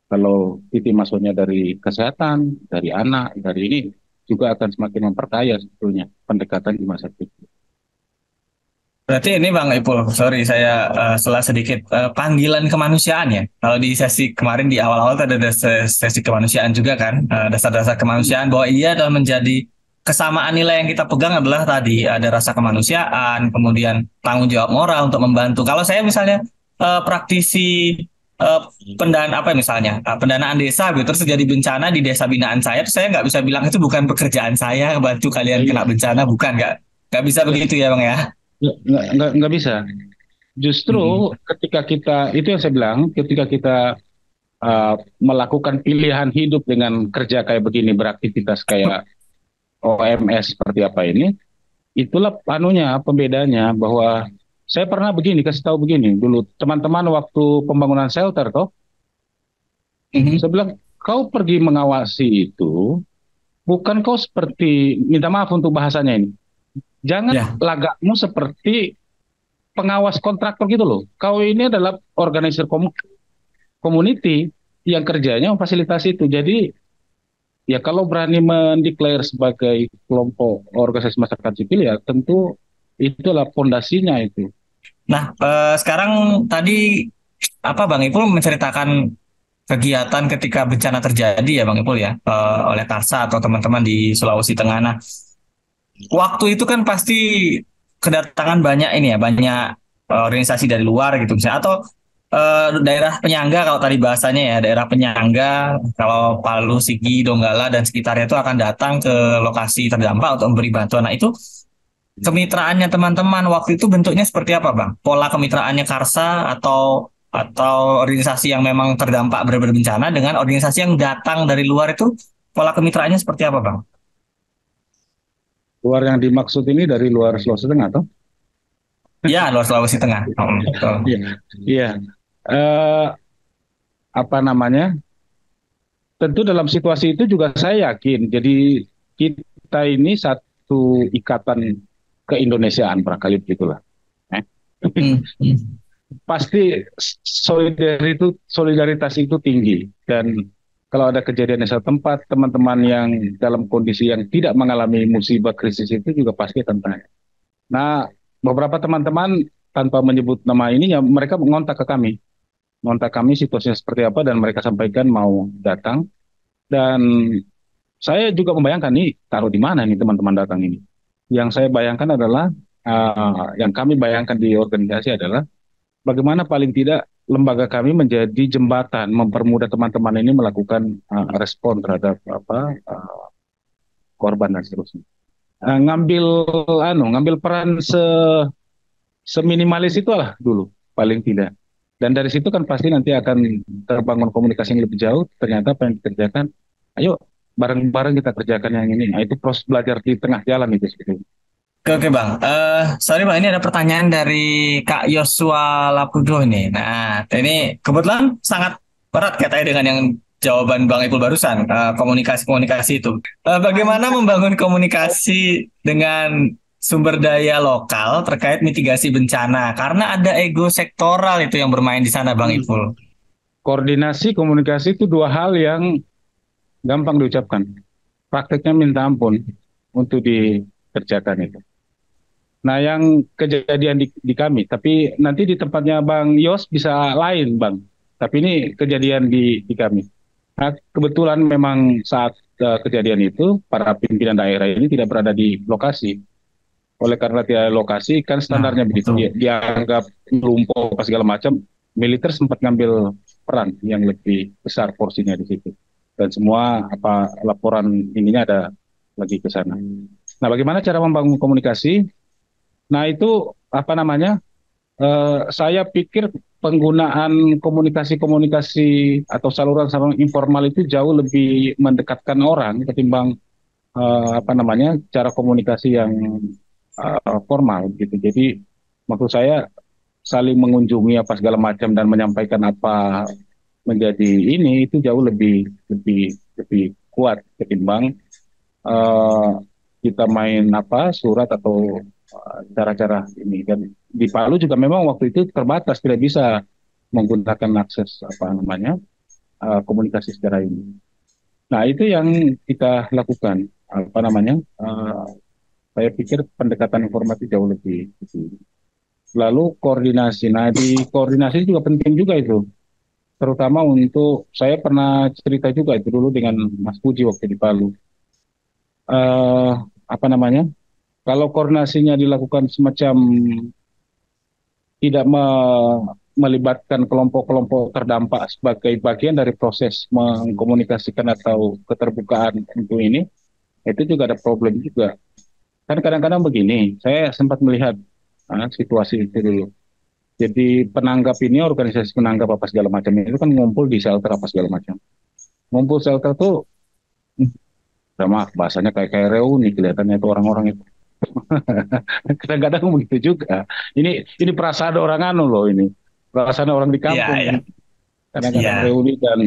Kalau titik masuknya dari kesehatan, dari anak, dari ini juga akan semakin memperkaya sebetulnya pendekatan di masa depan. Berarti ini Bang Ipul, sorry saya salah sedikit. Panggilan kemanusiaan ya. Kalau di sesi kemarin di awal-awal tuh ada sesi kemanusiaan juga kan. Dasar-dasar kemanusiaan bahwa ia adalah menjadi kesamaan nilai yang kita pegang adalah tadi ada rasa kemanusiaan, kemudian tanggung jawab moral untuk membantu. Kalau saya misalnya praktisi eh, pendanaan apa ya misalnya pendanaan desa gitu, terus terjadi bencana di desa binaan saya, terus saya nggak bisa bilang itu bukan pekerjaan saya bantu kalian Iya, kena bencana, bukan nggak bisa iya. begitu ya Bang ya. Nggak bisa. Mm-mm. Justru ketika kita, itu yang saya bilang, ketika kita melakukan pilihan hidup dengan kerja kayak begini, beraktivitas kayak OMS seperti apa ini, itulah anunya, pembedanya, bahwa saya pernah begini, kasih tahu begini, dulu teman-teman waktu pembangunan shelter toh, Mhm. saya bilang, kau pergi mengawasi itu, bukan kau seperti, minta maaf untuk bahasanya ini, jangan Ya, lagakmu seperti pengawas kontraktor gitu loh. Kau ini adalah organizer community yang kerjanya memfasilitasi itu. Jadi ya kalau berani mendeklar sebagai kelompok organisasi masyarakat sipil ya tentu itulah pondasinya itu. nah sekarang tadi apa Bang Ipul menceritakan kegiatan ketika bencana terjadi ya Bang Ipul ya oleh Karsa atau teman-teman di Sulawesi Tengah. Nah, waktu itu kan pasti kedatangan banyak ini ya, banyak organisasi dari luar gitu misalnya atau daerah penyangga kalau tadi bahasanya ya, daerah penyangga kalau Palu, Sigi, Donggala dan sekitarnya itu akan datang ke lokasi terdampak untuk memberi bantuan. Nah, itu kemitraannya teman-teman waktu itu bentuknya seperti apa, Bang? Pola kemitraannya Karsa atau organisasi yang memang terdampak benar-benar bencana dengan organisasi yang datang dari luar itu pola kemitraannya seperti apa, Bang? Luar yang dimaksud ini dari luar Sulawesi Tengah toh? Ya, luar Sulawesi Tengah. Betul. Iya, iya. Eh, apa namanya? Tentu dalam situasi itu juga saya yakin. Jadi kita ini satu ikatan keindonesiaan barangkali begitulah. Eh. Hmm, hmm. Pasti solidaritas itu tinggi, dan kalau ada kejadian di satu tempat, teman-teman yang dalam kondisi yang tidak mengalami musibah krisis itu juga pasti tentang. Nah, beberapa teman-teman tanpa menyebut nama ini ya mereka mengontak kami situasinya seperti apa dan mereka sampaikan mau datang, dan saya juga membayangkan nih taruh di mana nih teman-teman datang ini. Yang saya bayangkan adalah yang kami bayangkan di organisasi adalah bagaimana paling tidak lembaga kami menjadi jembatan mempermudah teman-teman ini melakukan respon terhadap korban dan seterusnya. Ngambil peran seminimalis itulah dulu paling tidak. Dan dari situ kan pasti nanti akan terbangun komunikasi yang lebih jauh. Ternyata apa yang dikerjakan, ayo bareng-bareng kita kerjakan yang ini. Nah, itu proses belajar di tengah jalan itu sebetulnya. Oke, oke Bang. Sorry Bang, ini ada pertanyaan dari Kak Yosua Lapudo ini. Nah, ini kebetulan sangat berat katanya dengan yang jawaban Bang Ipul barusan, komunikasi-komunikasi itu. Bagaimana membangun komunikasi dengan sumber daya lokal terkait mitigasi bencana? Karena ada ego sektoral itu yang bermain di sana, Bang Hmm. Ipul. Koordinasi, komunikasi itu dua hal yang gampang diucapkan. Prakteknya minta ampun untuk dikerjakan itu. Nah, yang kejadian di kami, tapi nanti di tempatnya Bang Yos bisa lain, Bang. Tapi ini kejadian di kami. Nah, kebetulan memang saat kejadian itu, para pimpinan daerah ini tidak berada di lokasi. Oleh karena tidak ada lokasi, kan Nah, standarnya begitu. betul. Dianggap lumpuh, apa segala macam. Militer sempat ngambil peran yang lebih besar porsinya di situ. Dan semua apa laporan ininya ada lagi ke sana. Nah, bagaimana cara membangun komunikasi? Nah, itu apa namanya? Saya pikir penggunaan komunikasi-komunikasi atau saluran-saluran informal itu jauh lebih mendekatkan orang ketimbang apa namanya cara komunikasi yang formal gitu. Jadi maksud saya saling mengunjungi apa segala macam dan menyampaikan apa menjadi ini itu jauh lebih lebih lebih kuat ketimbang eh, kita main apa surat atau cara-cara ini. Dan di Palu juga memang waktu itu terbatas, tidak bisa menggunakan akses apa namanya komunikasi secara ini. Nah, itu yang kita lakukan apa namanya saya pikir pendekatan informatif jauh lebih. Lalu koordinasi. Nah, di koordinasi juga penting juga itu, terutama untuk saya pernah cerita juga itu dulu dengan Mas Puji waktu di Palu. eh Apa namanya? Kalau koordinasinya dilakukan semacam tidak melibatkan kelompok-kelompok terdampak sebagai bagian dari proses mengkomunikasikan atau keterbukaan untuk ini, itu juga ada problem juga. Kan kadang-kadang begini, saya sempat melihat situasi itu dulu. Jadi penanggap ini, organisasi penanggap apa segala macam itu kan ngumpul di shelter apa segala macam. Ngumpul shelter tuh sama bahasanya kayak reuni kelihatannya itu orang-orang itu. Kadang-kadang begitu juga. Ini perasaan orang anu loh ini. Perasaan orang di Iya, kampung. iya. Kadang-kadang Iya. reuni dan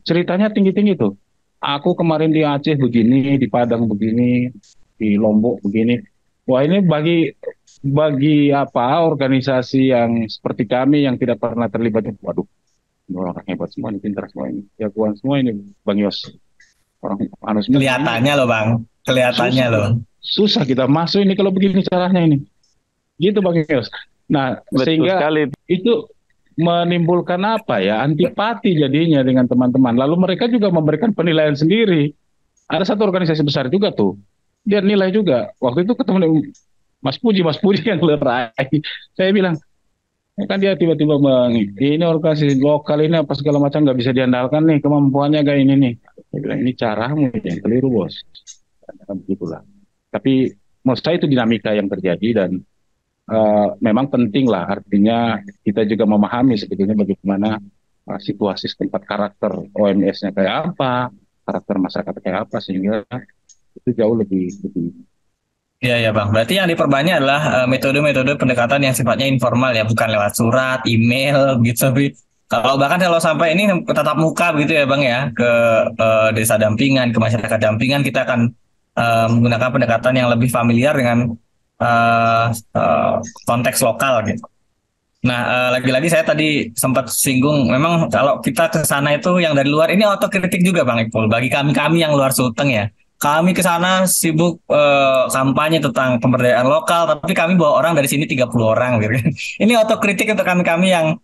ceritanya tinggi-tinggi tuh. Aku kemarin di Aceh begini, di Padang begini, di Lombok begini. Wah, ini bagi bagi apa organisasi yang seperti kami yang tidak pernah terlibat. Waduh, ini orang hebat semua, ini pintar semua ini, jagoan semua ini, Bang Yos. Orang anu semua begini. Kelihatannya loh Bang. Kelihatannya Susah, loh. susah kita masuk ini kalau begini caranya ini. Gitu Bang Yos. Nah, Betul sehingga sekali. itu menimbulkan apa ya, antipati jadinya dengan teman-teman. Lalu mereka juga memberikan penilaian sendiri. Ada satu organisasi besar juga tuh, dia nilai juga. Waktu itu ketemu dengan Mas Puji yang lerai. Saya bilang, kan dia tiba-tiba ini organisasi lokal ini apa segala macam nggak bisa diandalkan nih, kemampuannya kayak ini nih. Saya bilang, ini caramu yang keliru bos. Begitulah. Tapi menurut saya itu dinamika yang terjadi dan memang penting lah, artinya kita juga memahami sebetulnya bagaimana situasi setempat, karakter OMS-nya kayak apa, karakter masyarakat kayak apa, sehingga itu jauh lebih. Iya ya Bang. Berarti yang diperbanyak adalah metode-metode pendekatan yang sifatnya informal ya, bukan lewat surat, email gitu. Tapi kalau sampai ini tatap muka begitu ya Bang ya, ke desa dampingan, ke masyarakat dampingan, kita akan menggunakan pendekatan yang lebih familiar dengan eh, eh, konteks lokal gitu. Nah, lagi-lagi saya tadi sempat singgung, memang kalau kita ke sana itu yang dari luar ini otokritik juga Bang Ipul. Bagi kami yang luar Sulteng ya, kami ke sana sibuk kampanye tentang pemberdayaan lokal, tapi kami bawa orang dari sini 30 orang gitu kan. Ini otokritik untuk kami-kami yang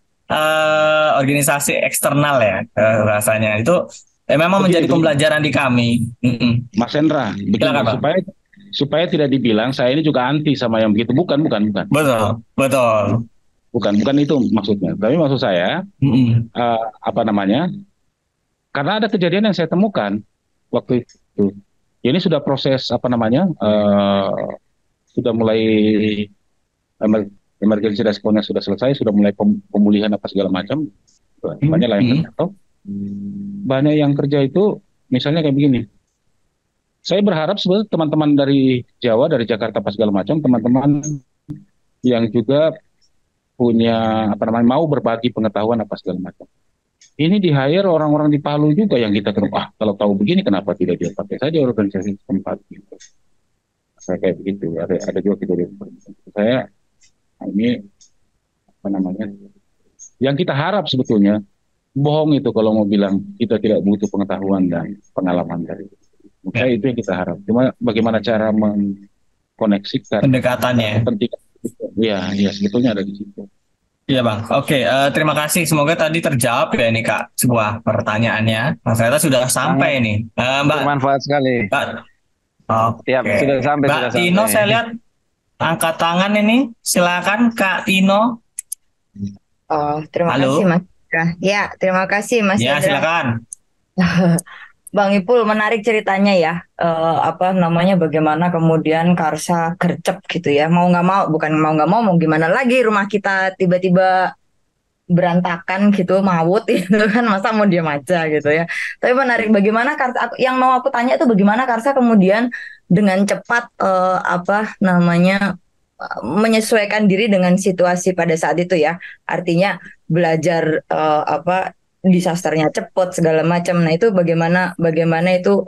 organisasi eksternal ya rasanya. Itu memang menjadi Begini, pembelajaran di kami. Mas Hendra, begini Silakan Bang. supaya tidak dibilang saya ini juga anti sama yang begitu, bukan. Betul, betul. Bukan itu maksudnya. Tapi maksud saya apa namanya? Karena ada kejadian yang saya temukan waktu itu. Ini sudah proses apa namanya? Sudah mulai emergency response sudah selesai, sudah mulai pemulihan apa segala macam. Banyak lah yang kerja. Banyak yang kerja itu misalnya kayak begini. Saya berharap sebenarnya teman-teman dari Jawa, dari Jakarta apa segala macam, teman-teman yang juga punya apa namanya mau berbagi pengetahuan apa segala macam. Ini di hire orang-orang di Palu juga yang kita kenal. Kalau tahu begini kenapa tidak dia pakai saja organisasi setempat gitu. Saya kayak begitu. Ada juga kita saya ini apa namanya? Yang kita harap sebetulnya bohong itu kalau mau bilang kita tidak butuh pengetahuan dan pengalaman dari itu. Saya itu yang kita harap. Cuma bagaimana cara mengkoneksikan Pendekatannya. kepentingan. Ya, sebetulnya ada di situ. Iya Bang, oke, terima kasih. Semoga tadi terjawab ya ini Kak, sebuah pertanyaannya. Nah, ternyata sudah sampai nih, Mbak. Bermanfaat sekali. Mbak, Ya, oke. sudah sampai. Mbak Sudah Tino, sampai. saya lihat angkat tangan ini. Silakan Kak Tino. Oh, terima Halo. kasih Mas Indra. Ya, terima kasih Mas Ya, Indra. silakan. Bang Ipul, menarik ceritanya ya. Apa namanya, bagaimana kemudian Karsa gercep gitu ya. Mau nggak mau, bukan mau nggak mau gimana lagi, rumah kita tiba-tiba berantakan gitu, maut gitu kan, masa mau diam aja gitu ya. Tapi menarik bagaimana Karsa, yang mau aku tanya itu bagaimana Karsa kemudian dengan cepat apa namanya menyesuaikan diri dengan situasi pada saat itu ya. Artinya belajar apa disasternya cepat segala macam. Nah, itu bagaimana bagaimana itu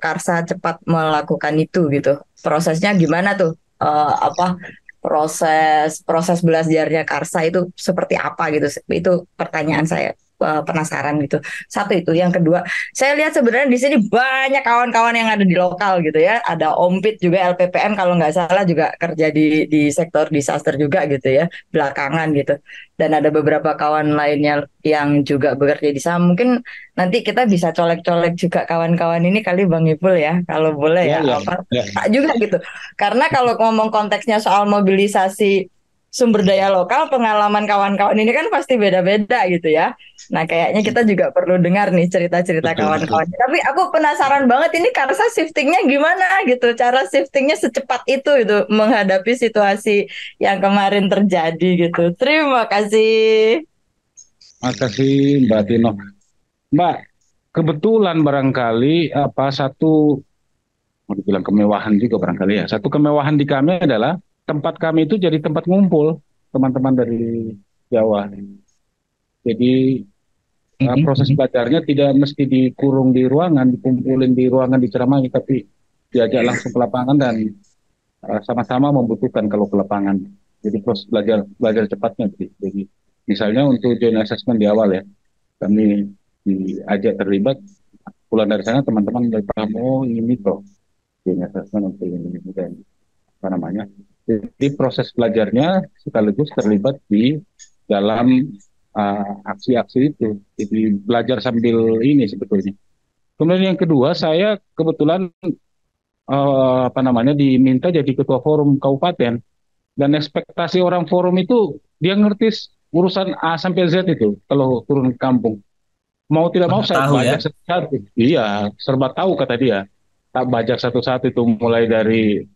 Karsa cepat melakukan itu gitu. Prosesnya gimana tuh? Apa proses proses belajarnya Karsa itu seperti apa gitu? Itu pertanyaan saya, penasaran gitu. Satu itu, yang kedua, saya lihat sebenarnya di sini banyak kawan-kawan yang ada di lokal gitu ya. Ada Ompit juga, LPPM kalau nggak salah juga kerja di sektor disaster juga gitu ya, belakangan gitu. Dan ada beberapa kawan lainnya yang juga bekerja di sana. Mungkin nanti kita bisa colek-colek juga kawan-kawan ini kali Bang Ipul ya, kalau boleh Ya, ya, ya, apa ya. tak juga gitu. Karena kalau ngomong konteksnya soal mobilisasi sumber daya lokal, pengalaman kawan-kawan ini kan pasti beda-beda gitu ya. Nah, kayaknya kita juga perlu dengar nih cerita-cerita Betul, betul. kawan-kawan. Tapi aku penasaran banget ini Karsa shiftingnya gimana gitu. Cara shiftingnya secepat itu menghadapi situasi yang kemarin terjadi gitu. Terima kasih. Makasih Mbak Tino. Mbak, kebetulan barangkali satu mau dibilang kemewahan juga barangkali ya. Satu kemewahan di kami adalah tempat kami itu jadi tempat ngumpul teman-teman dari Jawa. Jadi proses belajarnya tidak mesti dikurung di ruangan, dikumpulin di ruangan diceramahi, tapi diajak langsung ke lapangan dan sama-sama membutuhkan kalau ke lapangan. Jadi proses belajar belajar cepatnya. Jadi misalnya untuk joint assessment di awal ya, kami diajak terlibat, pulang dari sana teman-teman mulai paham, oh ini toh joint assessment untuk ini dan apa namanya. Jadi proses belajarnya sekaligus terlibat di dalam aksi-aksi itu. Jadi belajar sambil ini sebetulnya. Kemudian yang kedua, saya kebetulan diminta jadi ketua forum kabupaten dan ekspektasi orang forum itu dia ngerti urusan A sampai Z itu kalau turun ke kampung. Mau tidak mau saya Tahu ya. bajak satu-satu. Iya, serba tahu kata dia. Tak bajak satu-satu itu mulai dari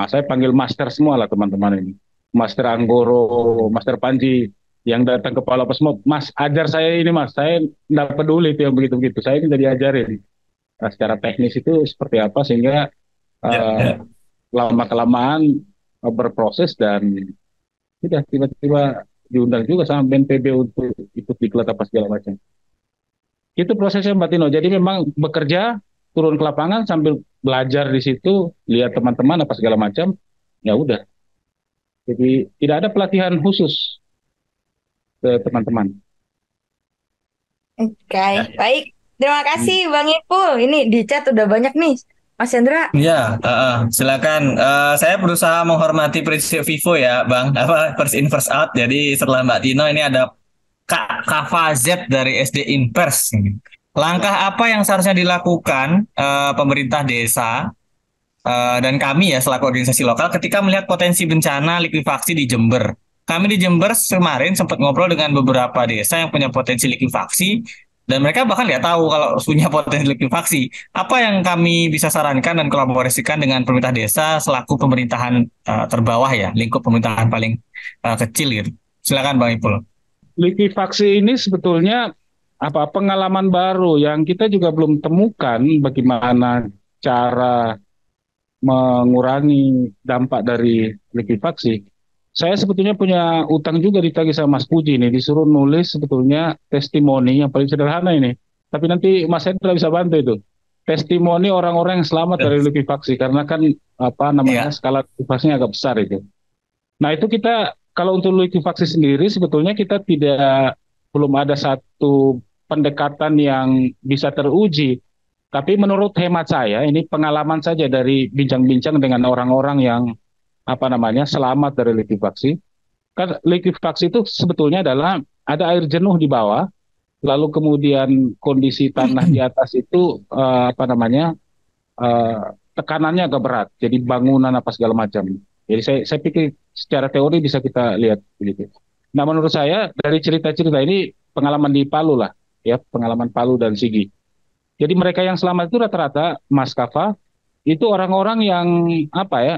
saya panggil master semua lah teman-teman ini. Master Anggoro, Master Panji yang datang ke Palau semua, Mas ajar saya ini Mas, saya tidak peduli itu yang begitu-begitu, saya ini tidak diajarin. Nah, secara teknis itu seperti apa sehingga Ya. lama kelamaan berproses dan tidak tiba-tiba diundang juga sama BNPB untuk ikut diklat apa segala macam. Itu prosesnya Mbak Tino. Jadi memang bekerja, turun ke lapangan sambil belajar di situ, lihat teman-teman apa segala macam, ya udah. Jadi tidak ada pelatihan khusus ke teman-teman. Oke, Ya. baik. Terima kasih Bang Ipul. Ini di chat udah banyak nih. Mas Hendra. Ya, silakan. Saya berusaha menghormati prinsip Vivo ya, Bang. Apa first in first out. Jadi setelah Mbak Tino ini ada Kak Kava Z dari SD Inpers. Langkah apa yang seharusnya dilakukan pemerintah desa dan kami ya selaku organisasi lokal ketika melihat potensi bencana likuifaksi di Jember? Kami di Jember kemarin sempat ngobrol dengan beberapa desa yang punya potensi likuifaksi dan mereka bahkan nggak tahu kalau punya potensi likuifaksi. Apa yang kami bisa sarankan dan kolaborasikan dengan pemerintah desa selaku pemerintahan terbawah ya, lingkup pemerintahan paling kecil gitu. Silakan Bang Ipul. Likuifaksi ini sebetulnya pengalaman baru yang kita juga belum temukan bagaimana cara mengurangi dampak dari likuifaksi. Saya sebetulnya punya utang juga ditagih sama Mas Puji nih, disuruh nulis sebetulnya testimoni yang paling sederhana ini. Tapi nanti Mas Hendra bisa bantu itu. Testimoni orang-orang yang selamat dari likuifaksi karena kan skala likuifaksinya agak besar itu. Nah, itu kita kalau untuk likuifaksi sendiri sebetulnya kita belum ada satu pendekatan yang bisa teruji. Tapi menurut hemat saya, ini pengalaman saja dari bincang-bincang dengan orang-orang yang selamat dari likuifaksi. Kan likuifaksi itu sebetulnya adalah ada air jenuh di bawah, lalu kemudian kondisi tanah di atas itu tekanannya agak berat, jadi bangunan apa segala macam. Jadi saya pikir secara teori bisa kita lihat begitu. Nah, menurut saya dari cerita-cerita ini pengalaman di Palu lah, ya pengalaman Palu dan Sigi. Jadi mereka yang selamat itu rata-rata Mas Kafa itu orang-orang yang apa ya?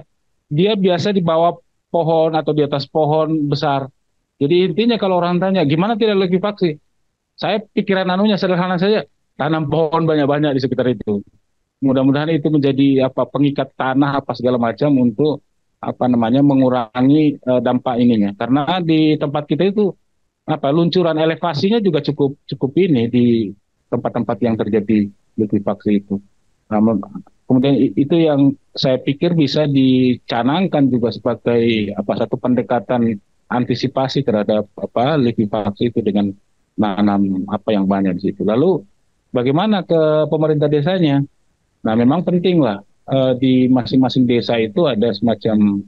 Dia biasa di bawah pohon atau di atas pohon besar. Jadi intinya kalau orang tanya gimana tidak lekuifaksi, saya pikiran anunya sederhana saja, tanam pohon banyak-banyak di sekitar itu. Mudah-mudahan itu menjadi apa pengikat tanah apa segala macam untuk apa namanya mengurangi dampak ininya. Karena di tempat kita itu apa luncuran elevasinya juga cukup cukup ini di tempat-tempat yang terjadi likuifaksi itu. Nah, kemudian itu yang saya pikir bisa dicanangkan juga sebagai apa satu pendekatan antisipasi terhadap apa likuifaksi itu dengan nanam apa yang banyak di situ. Lalu bagaimana ke pemerintah desanya? Nah, memang penting lah di masing-masing desa itu ada semacam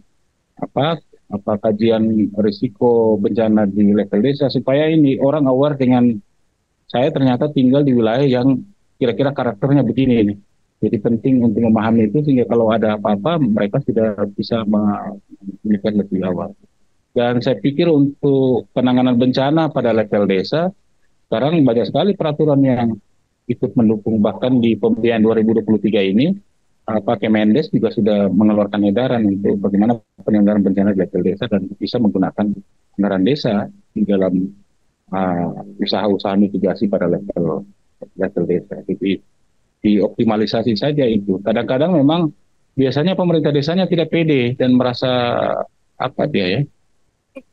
apa apa kajian risiko bencana di level desa supaya ini orang aware dengan saya ternyata tinggal di wilayah yang kira-kira karakternya begini ini. Jadi penting untuk memahami itu sehingga kalau ada apa-apa mereka sudah bisa memiliki lebih awal. Dan saya pikir untuk penanganan bencana pada level desa sekarang banyak sekali peraturan yang ikut mendukung bahkan di pemilihan 2023 ini Kemendes juga sudah mengeluarkan edaran untuk bagaimana penyelenggaraan bencana di level desa dan bisa menggunakan anggaran desa di dalam usaha-usaha mitigasi pada level level desa. Jadi dioptimalisasi saja itu. Kadang-kadang memang biasanya pemerintah desanya tidak pede dan merasa apa dia ya,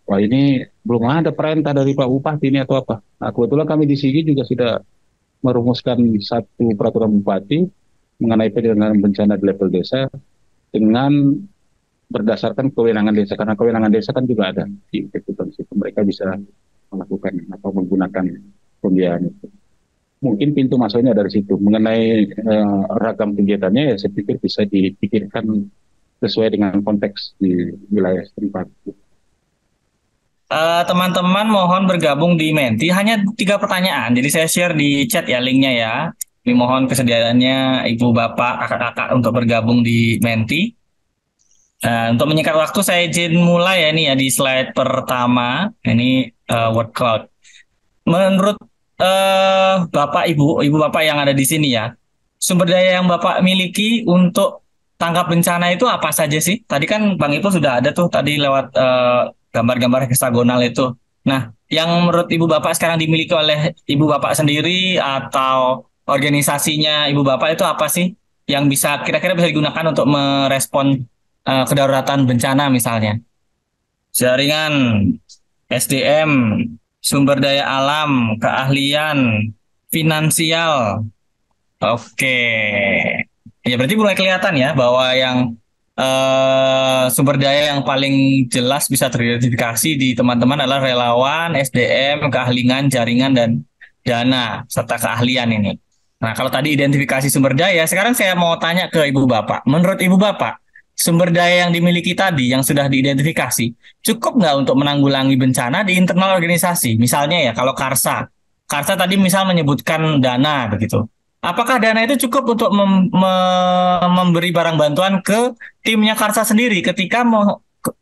wah ini belum ada perintah dari Pak Bupati ini atau apa. Nah kebetulan kami di Sigi juga sudah merumuskan satu peraturan bupati mengenai penanggulangan bencana di level desa dengan berdasarkan kewenangan desa karena kewenangan desa kan juga ada di eksekutif situ mereka bisa melakukan atau menggunakan pembiayaan itu. Mungkin pintu masuknya dari situ mengenai ragam kegiatannya ya saya pikir bisa dipikirkan sesuai dengan konteks di wilayah setempat. Teman-teman mohon bergabung di Menti. Hanya 3 pertanyaan. Jadi saya share di chat ya linknya ya. Ini mohon kesediaannya Ibu Bapak Kakak-kakak untuk bergabung di Menti. Untuk menyingkat waktu saya izin mulai ya ini ya di slide pertama. Ini word cloud. Menurut Bapak Ibu Bapak yang ada di sini ya, sumber daya yang Bapak miliki untuk tanggap bencana itu apa saja sih? Tadi kan Bang Ipo sudah ada tuh tadi lewat gambar-gambar heksagonal itu. Nah, yang menurut Ibu Bapak sekarang dimiliki oleh Ibu Bapak sendiri atau organisasinya Ibu Bapak itu apa sih yang bisa kira-kira bisa digunakan untuk merespon kedaruratan bencana misalnya? Jaringan, SDM, sumber daya alam, keahlian, finansial. Oke. Ya berarti mulai kelihatan ya bahwa yang sumber daya yang paling jelas bisa teridentifikasi di teman-teman adalah relawan, SDM, keahlian, jaringan, dan dana, serta keahlian ini. Nah, kalau tadi identifikasi sumber daya, sekarang saya mau tanya ke Ibu Bapak. Menurut Ibu Bapak, sumber daya yang dimiliki tadi, yang sudah diidentifikasi, cukup nggak untuk menanggulangi bencana di internal organisasi? Misalnya ya, kalau Karsa. Karsa tadi misal menyebutkan dana, begitu. Apakah dana itu cukup untuk memberi barang bantuan ke timnya Karsa sendiri ketika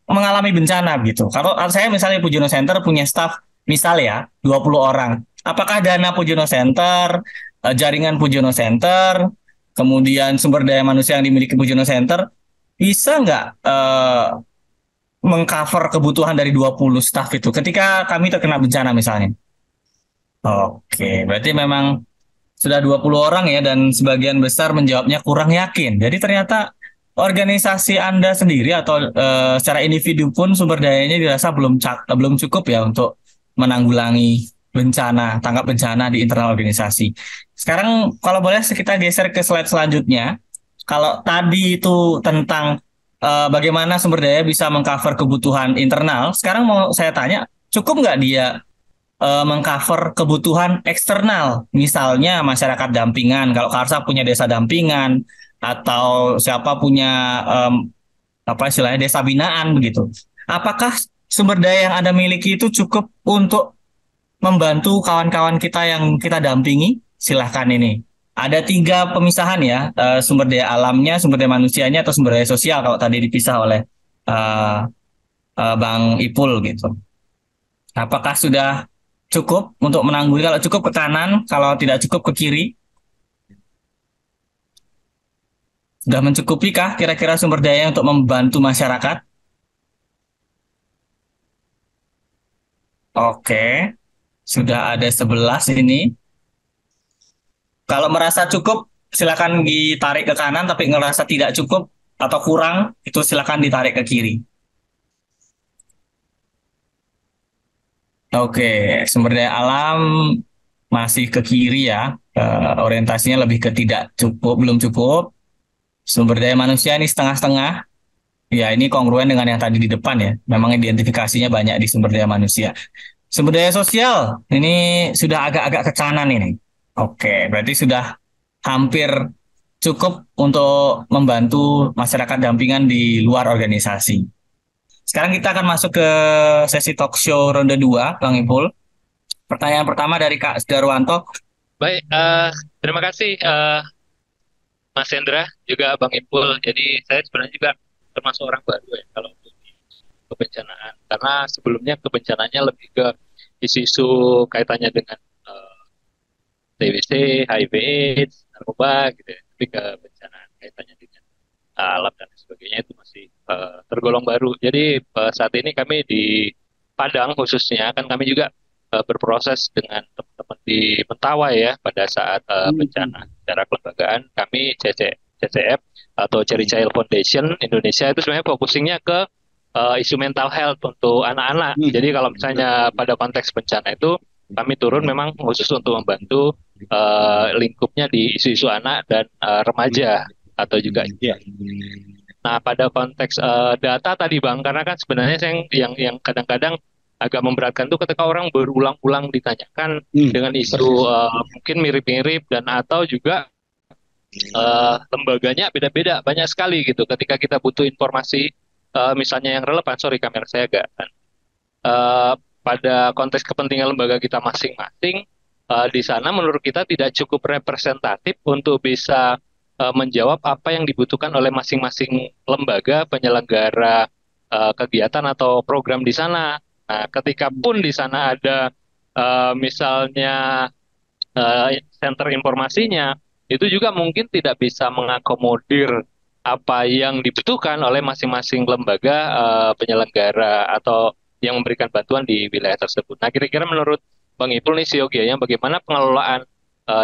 mengalami bencana gitu? Kalau saya misalnya Pujono Center punya staff misal ya 20 orang. Apakah dana Pujono Center, jaringan Pujono Center, kemudian sumber daya manusia yang dimiliki Pujono Center bisa nggak mengcover kebutuhan dari 20 staff itu ketika kami terkena bencana misalnya? Oke, berarti memang sudah 20 orang ya dan sebagian besar menjawabnya kurang yakin. Jadi ternyata organisasi Anda sendiri atau secara individu pun sumber dayanya dirasa belum cukup ya untuk menanggulangi bencana, tanggap bencana di internal organisasi. Sekarang kalau boleh kita geser ke slide selanjutnya. Kalau tadi itu tentang bagaimana sumber daya bisa mengcover kebutuhan internal, sekarang mau saya tanya, cukup nggak dia mengcover kebutuhan eksternal, misalnya masyarakat dampingan. Kalau Karsa punya desa dampingan atau siapa punya apa istilahnya desa binaan begitu. Apakah sumber daya yang Anda miliki itu cukup untuk membantu kawan-kawan kita yang kita dampingi? Silahkan ini. Ada 3 pemisahan ya, sumber daya alamnya, sumber daya manusianya, atau sumber daya sosial kalau tadi dipisah oleh Bang Ipul gitu. Apakah sudah cukup untuk menanggulangi? Kalau cukup ke kanan, kalau tidak cukup ke kiri. Sudah mencukupi kah kira-kira sumber daya untuk membantu masyarakat? Oke, sudah ada 11 ini. Kalau merasa cukup, silakan ditarik ke kanan, tapi ngerasa tidak cukup atau kurang, itu silakan ditarik ke kiri. Oke, sumber daya alam masih ke kiri ya. Orientasinya lebih ke tidak cukup, belum cukup. Sumber daya manusia ini setengah-setengah. Ya, ini kongruen dengan yang tadi di depan ya. Memang identifikasinya banyak di sumber daya manusia. Sumber daya sosial, ini sudah agak-agak ke kanan ini. Oke, berarti sudah hampir cukup untuk membantu masyarakat dampingan di luar organisasi. Sekarang kita akan masuk ke sesi talk show ronde 2, Bang Ipul. Pertanyaan pertama dari Kak Darwanto. Baik, terima kasih Mas Hendra, juga Bang Ipul. Jadi saya sebenarnya juga termasuk orang baru ya kalau untuk di kebencanaan. Karena sebelumnya kebencananya lebih ke isu-isu kaitannya dengan TBC, HIV, AIDS, narkoba gitu ya. Tapi kebencanaan kaitannya dengan alam dan sebagainya itu masih tergolong baru. Jadi saat ini kami di Padang khususnya kan kami juga berproses dengan teman-teman di Mentawai ya pada saat bencana. Secara kelembagaan kami CCF atau Cherry Child Foundation Indonesia itu sebenarnya fokusnya ke isu mental health untuk anak-anak. Jadi kalau misalnya pada konteks bencana itu kami turun memang khusus untuk membantu lingkupnya di isu-isu anak dan remaja atau juga Nah, pada konteks data tadi Bang, karena kan sebenarnya yang kadang-kadang agak memberatkan tuh ketika orang berulang-ulang ditanyakan dengan isu mungkin mirip-mirip dan atau juga lembaganya beda-beda, banyak sekali gitu. Ketika kita butuh informasi misalnya yang relevan, sorry kamera saya agak pada konteks kepentingan lembaga kita masing-masing, di sana menurut kita tidak cukup representatif untuk bisa menjawab apa yang dibutuhkan oleh masing-masing lembaga penyelenggara kegiatan atau program di sana. Nah, ketika pun di sana ada misalnya center informasinya, itu juga mungkin tidak bisa mengakomodir apa yang dibutuhkan oleh masing-masing lembaga penyelenggara atau yang memberikan bantuan di wilayah tersebut. Nah, kira-kira menurut Bang Ipul nih siogianya bagaimana pengelolaan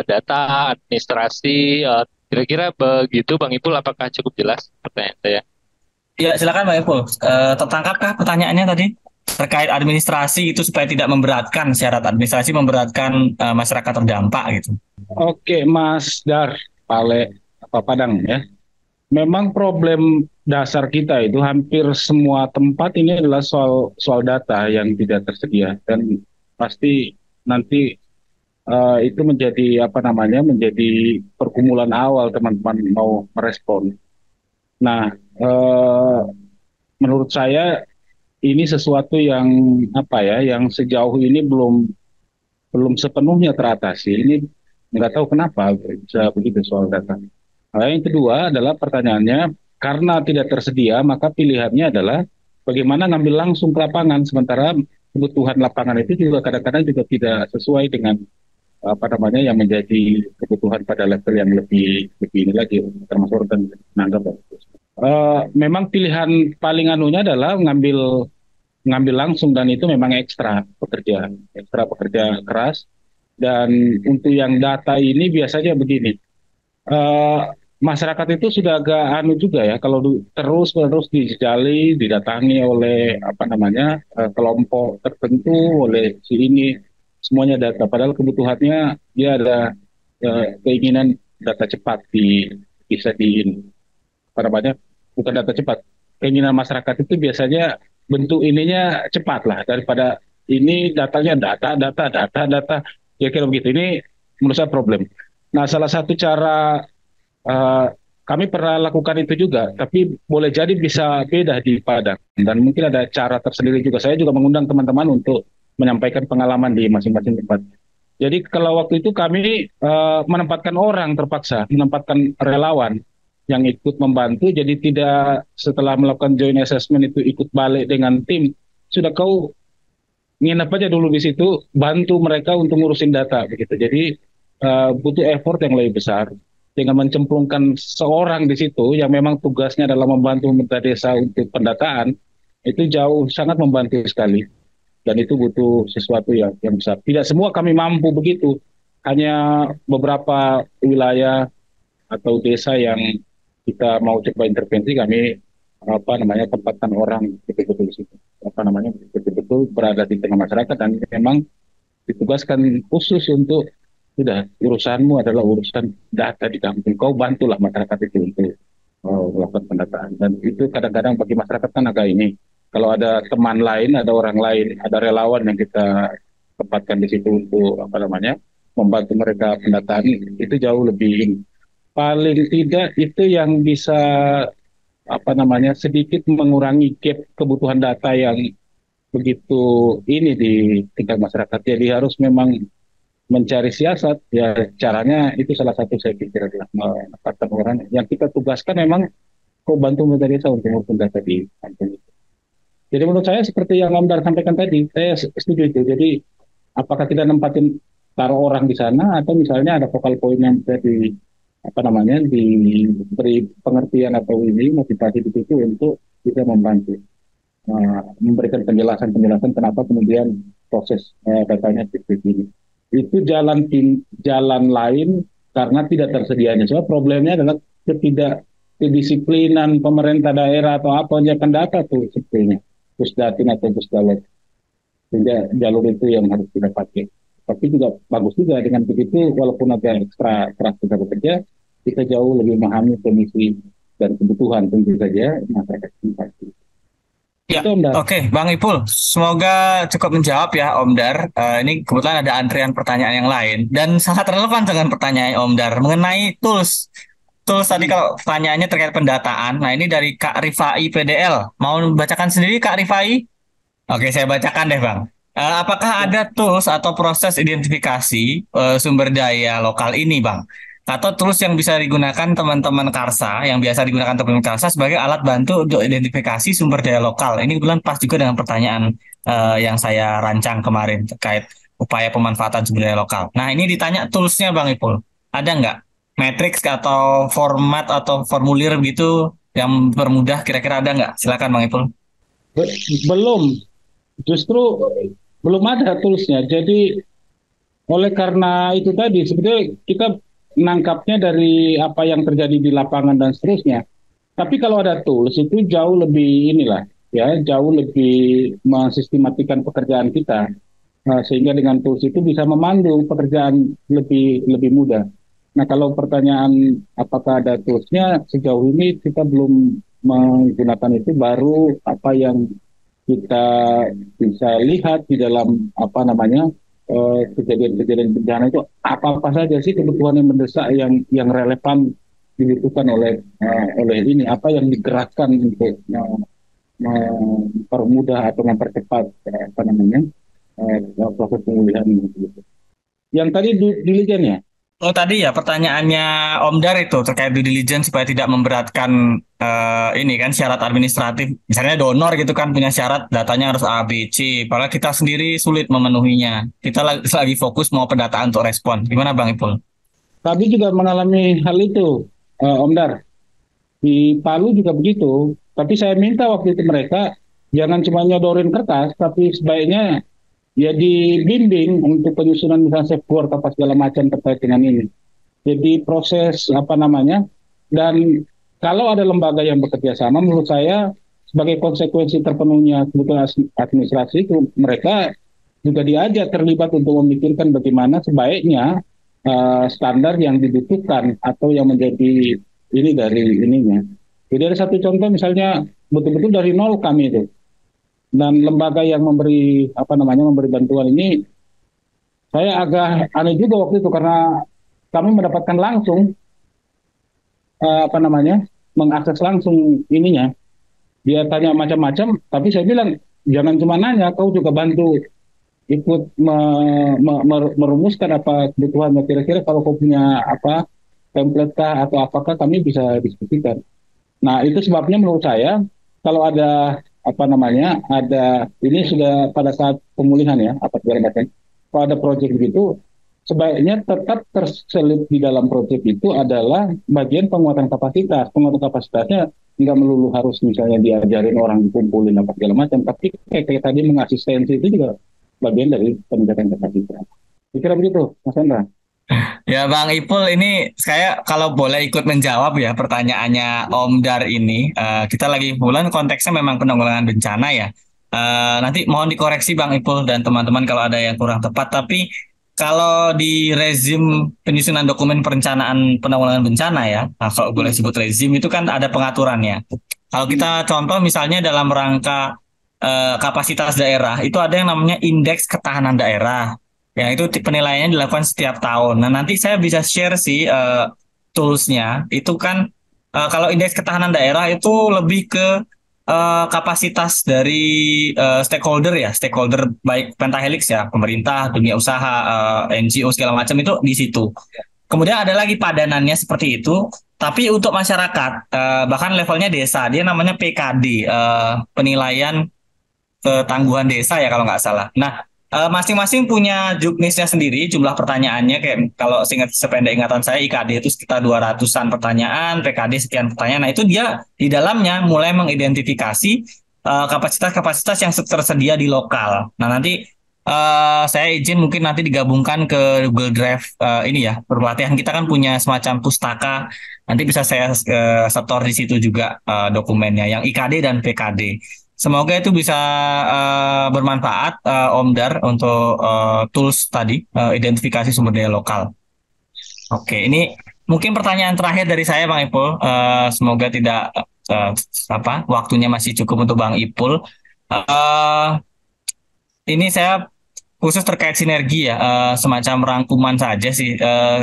data, administrasi, kira-kira begitu Bang Ipul, apakah cukup jelas pertanyaan saya? Ya, silakan Bang Ipul. Tertangkapkah pertanyaannya tadi? Terkait administrasi itu supaya tidak memberatkan, syarat administrasi memberatkan masyarakat terdampak gitu. Oke, Mas Dar, Pale, Padang ya. Memang problem dasar kita itu hampir semua tempat ini adalah soal data yang tidak tersedia dan pasti nanti itu menjadi menjadi pergumulan awal teman-teman mau merespon. Nah, menurut saya ini sesuatu yang yang sejauh ini belum sepenuhnya teratasi. Ini nggak tahu kenapa bisa begitu soal data. Nah, yang kedua adalah pertanyaannya, karena tidak tersedia, maka pilihannya adalah bagaimana ngambil langsung ke lapangan, sementara kebutuhan lapangan itu juga kadang-kadang juga tidak sesuai dengan yang menjadi kebutuhan pada level yang lebih ini lagi, termasuk dan menanggap. Memang pilihan paling anunya adalah ngambil langsung dan itu memang ekstra pekerja keras. Dan untuk yang data ini biasanya begini, masyarakat itu sudah agak juga ya kalau terus dijejali, didatangi oleh kelompok tertentu, oleh si ini, semuanya data. Padahal kebutuhannya dia ada keinginan data cepat bisa bukan data cepat. Keinginan masyarakat itu biasanya bentuk ininya cepat lah daripada ini datanya data. Ya kira begitu. Ini menurut saya problem. Nah, salah satu cara kami pernah lakukan itu juga, tapi boleh jadi bisa beda di Padang. Dan mungkin ada cara tersendiri juga. Saya juga mengundang teman-teman untuk menyampaikan pengalaman di masing-masing tempat. Jadi kalau waktu itu kami menempatkan orang terpaksa, menempatkan relawan yang ikut membantu. Jadi tidak setelah melakukan joint assessment itu ikut balik dengan tim. Sudah kau nginep aja dulu di situ, bantu mereka untuk ngurusin data begitu. Jadi butuh effort yang lebih besar. dengan mencemplungkan seorang di situ yang memang tugasnya adalah membantu pemerintah desa untuk pendataan, itu jauh sangat membantu sekali. Dan itu butuh sesuatu yang besar. Tidak semua kami mampu begitu. Hanya beberapa wilayah atau desa yang kita mau coba intervensi, kami tempatkan orang betul-betul di situ. Betul-betul berada di tengah masyarakat dan memang ditugaskan khusus untuk sudah urusanmu adalah urusan data di kampung. Kau bantulah masyarakat itu untuk melakukan pendataan. Dan itu kadang-kadang bagi masyarakat kan agak ini. Kalau ada teman lain, ada orang lain, ada relawan yang kita tempatkan di situ untuk membantu mereka pendataan, itu jauh lebih paling tidak itu yang bisa sedikit mengurangi gap kebutuhan data yang begitu ini di tingkat masyarakat. Jadi harus memang mencari siasat, ya caranya itu salah satu saya pikir adalah menempatkan orang yang kita tugaskan memang kau bantu pemerintah desa untuk mengurus data di kampung itu. Jadi menurut saya seperti yang Om Dar sampaikan tadi, saya setuju itu. Jadi apakah kita nempatin taruh orang di sana atau misalnya ada focal point yang bisa diberi pengertian atau ini motivasi di situ untuk bisa membantu memberikan penjelasan kenapa kemudian proses datanya seperti ini. Itu jalan lain karena tidak tersedianya. Soalnya problemnya adalah kedisiplinan pemerintah daerah atau apa aja kan data tuh sebetulnya Pusdatin atau Pusdalot. Sehingga jalur itu yang harus kita pakai. Tapi juga bagus juga dengan begitu, walaupun agak ekstra keras kita bekerja, kita jauh lebih memahami kondisi dan kebutuhan tentu saja masyarakat tempat. Ya, oke, Bang Ipul, semoga cukup menjawab ya Om Dar. Ini kebetulan ada antrian pertanyaan yang lain dan sangat relevan dengan pertanyaan Om Dar mengenai tools. Tools tadi kalau pertanyaannya terkait pendataan. Nah ini dari Kak Rifai PDL. Mau bacakan sendiri Kak Rifai? Oke, saya bacakan deh Bang. Apakah ada tools atau proses identifikasi sumber daya lokal ini Bang? Atau tools yang bisa digunakan teman-teman Karsa, yang biasa digunakan teman-teman Karsa sebagai alat bantu untuk identifikasi sumber daya lokal. Ini kebetulan pas juga dengan pertanyaan yang saya rancang kemarin terkait upaya pemanfaatan sumber daya lokal. Nah ini ditanya toolsnya Bang Ipul. Ada nggak matriks atau format atau formulir gitu yang bermudah kira-kira ada nggak? Silakan Bang Ipul. Belum, justru belum ada toolsnya. Jadi oleh karena itu tadi sebetulnya kita menangkapnya dari apa yang terjadi di lapangan dan seterusnya. Tapi kalau ada tools itu jauh lebih jauh lebih mensistematikan pekerjaan kita, sehingga dengan tools itu bisa memandu pekerjaan lebih mudah. Nah kalau pertanyaan apakah ada toolsnya, sejauh ini kita belum menggunakan itu, baru apa yang kita bisa lihat di dalam kejadian-kejadian bencana itu apa memang sih kebutuhan yang mendesak yang relevan dibutuhkan oleh ini, apa yang digerakkan untuk mempermudah atau mempercepat proses pemulihan gitu. Yang tadi diligence ya. Oh tadi ya pertanyaannya Om Dar itu terkait due diligence supaya tidak memberatkan ini kan syarat administratif. Misalnya donor gitu kan punya syarat datanya harus A, B, C. Padahal kita sendiri sulit memenuhinya. Kita lagi fokus mau pendataan untuk respon. Gimana Bang Ipul? Kami juga mengalami hal itu, Om Dar. Di Palu juga begitu. Tapi saya minta waktu itu mereka jangan cuma nyodorin kertas, tapi sebaiknya ya dibimbing untuk penyusunan misalnya safe work apa segala macam terkait dengan ini. Jadi proses dan kalau ada lembaga yang bekerja sama, menurut saya sebagai konsekuensi terpenuhnya kebutuhan administrasi itu, mereka juga diajak terlibat untuk memikirkan bagaimana sebaiknya standar yang dibutuhkan atau yang menjadi ini dari ininya. Jadi ada satu contoh misalnya betul-betul dari nol kami itu. Dan lembaga yang memberi bantuan ini, saya agak aneh juga waktu itu karena kami mendapatkan langsung mengakses langsung ininya. Dia tanya macam-macam, tapi saya bilang jangan cuma nanya, kau juga bantu ikut merumuskan apa kebutuhannya. Kira-kira kalau kau punya template kah atau apakah, kami bisa diskusikan. Nah itu sebabnya menurut saya kalau ada ada ini sudah pada saat pemulihan ya, segala macam. Kalau ada proyek begitu, sebaiknya tetap terselip di dalam proyek itu adalah bagian penguatan kapasitas. Penguatan kapasitasnya nggak melulu harus misalnya diajarin orang kumpulin apa segala macam, tapi kayak tadi mengasistensi itu juga bagian dari peningkatan kapasitas. Kira begitu, Mas Hendra. Ya Bang Ipul, ini saya kalau boleh ikut menjawab ya pertanyaannya Om Dar ini. Kita lagi bulan konteksnya memang penanggulangan bencana ya. Nanti mohon dikoreksi Bang Ipul dan teman-teman kalau ada yang kurang tepat. Tapi kalau di rezim penyusunan dokumen perencanaan penanggulangan bencana ya, kalau boleh sebut rezim itu kan ada pengaturannya. Kalau kita contoh misalnya dalam rangka kapasitas daerah, itu ada yang namanya indeks ketahanan daerah. Ya, itu penilaiannya dilakukan setiap tahun. Nah, nanti saya bisa share sih tools-nya. Itu kan kalau indeks ketahanan daerah itu lebih ke kapasitas dari stakeholder ya, stakeholder baik pentahelix ya, pemerintah, dunia usaha, NGO segala macam itu di situ. Kemudian ada lagi padanannya seperti itu, tapi untuk masyarakat, bahkan levelnya desa, dia namanya PKD, penilaian ketangguhan desa ya kalau nggak salah. Nah, masing-masing punya juknisnya sendiri, jumlah pertanyaannya kayak kalau sependek ingatan saya IKD itu sekitar 200-an pertanyaan, PKD sekian pertanyaan. Nah, itu dia di dalamnya mulai mengidentifikasi kapasitas-kapasitas yang tersedia di lokal. Nah, nanti saya izin mungkin nanti digabungkan ke Google Drive ini ya. Pelatihan kita kan punya semacam pustaka. Nanti bisa saya setor di situ juga dokumennya yang IKD dan PKD. Semoga itu bisa bermanfaat Om Dar untuk tools tadi identifikasi sumber daya lokal. Oke, ini mungkin pertanyaan terakhir dari saya Bang Ipul. Semoga tidak waktunya masih cukup untuk Bang Ipul. Ini saya khusus terkait sinergi ya, semacam rangkuman saja sih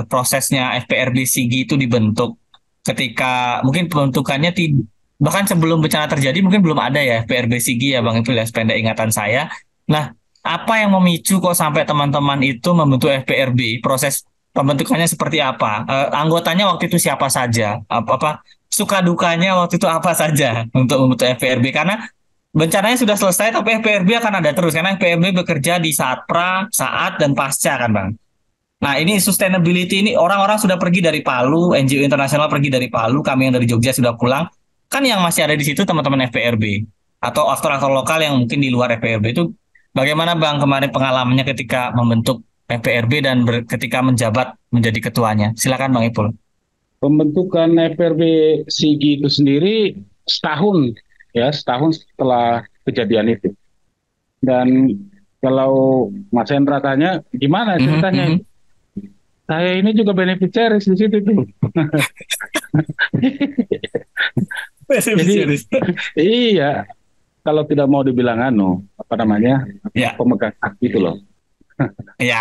prosesnya FPRB SIGI itu dibentuk ketika mungkin pembentukannya bahkan sebelum bencana terjadi mungkin belum ada ya FPRB SIGI ya Bang Ipul ya, sependek ingatan saya. Nah, apa yang memicu kok sampai teman-teman itu membentuk FPRB? Proses pembentukannya seperti apa? Anggotanya waktu itu siapa saja? Apa suka dukanya waktu itu apa saja untuk membentuk FPRB? Karena bencananya sudah selesai, tapi FPRB akan ada terus karena FPRB bekerja di saat pra, saat, dan pasca kan Bang. Nah ini sustainability ini orang-orang sudah pergi dari Palu, NGO internasional pergi dari Palu, kami yang dari Jogja sudah pulang. Kan yang masih ada di situ teman-teman FPRB atau aktor-aktor lokal yang mungkin di luar FPRB itu bagaimana Bang kemarin pengalamannya ketika membentuk FPRB dan ketika menjabat menjadi ketuanya? Silakan Bang Ipul. Pembentukan FPRB SIGI itu sendiri setahun setelah kejadian itu. Dan kalau Mas Hendra tanya gimana ceritanya, saya ini juga beneficiaris di situ tuh. Jadi iya, kalau tidak mau dibilang pemegang hak gitu loh. Ya.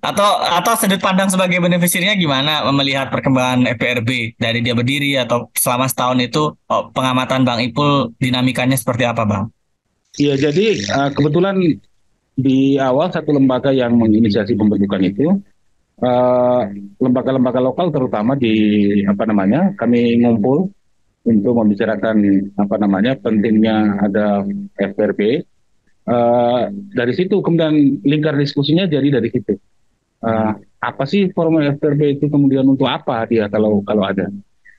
Atau sudut pandang sebagai beneficiary-nya gimana melihat perkembangan FPRB dari dia berdiri atau selama setahun itu pengamatan Bang Ipul dinamikanya seperti apa Bang? Iya, jadi kebetulan di awal satu lembaga yang menginisiasi pembentukan itu lembaga-lembaga lokal terutama kami ngumpul untuk membicarakan pentingnya ada FPRB. Dari situ kemudian lingkar diskusinya jadi dari situ. Apa sih forum FPRB itu kemudian untuk apa dia kalau ada?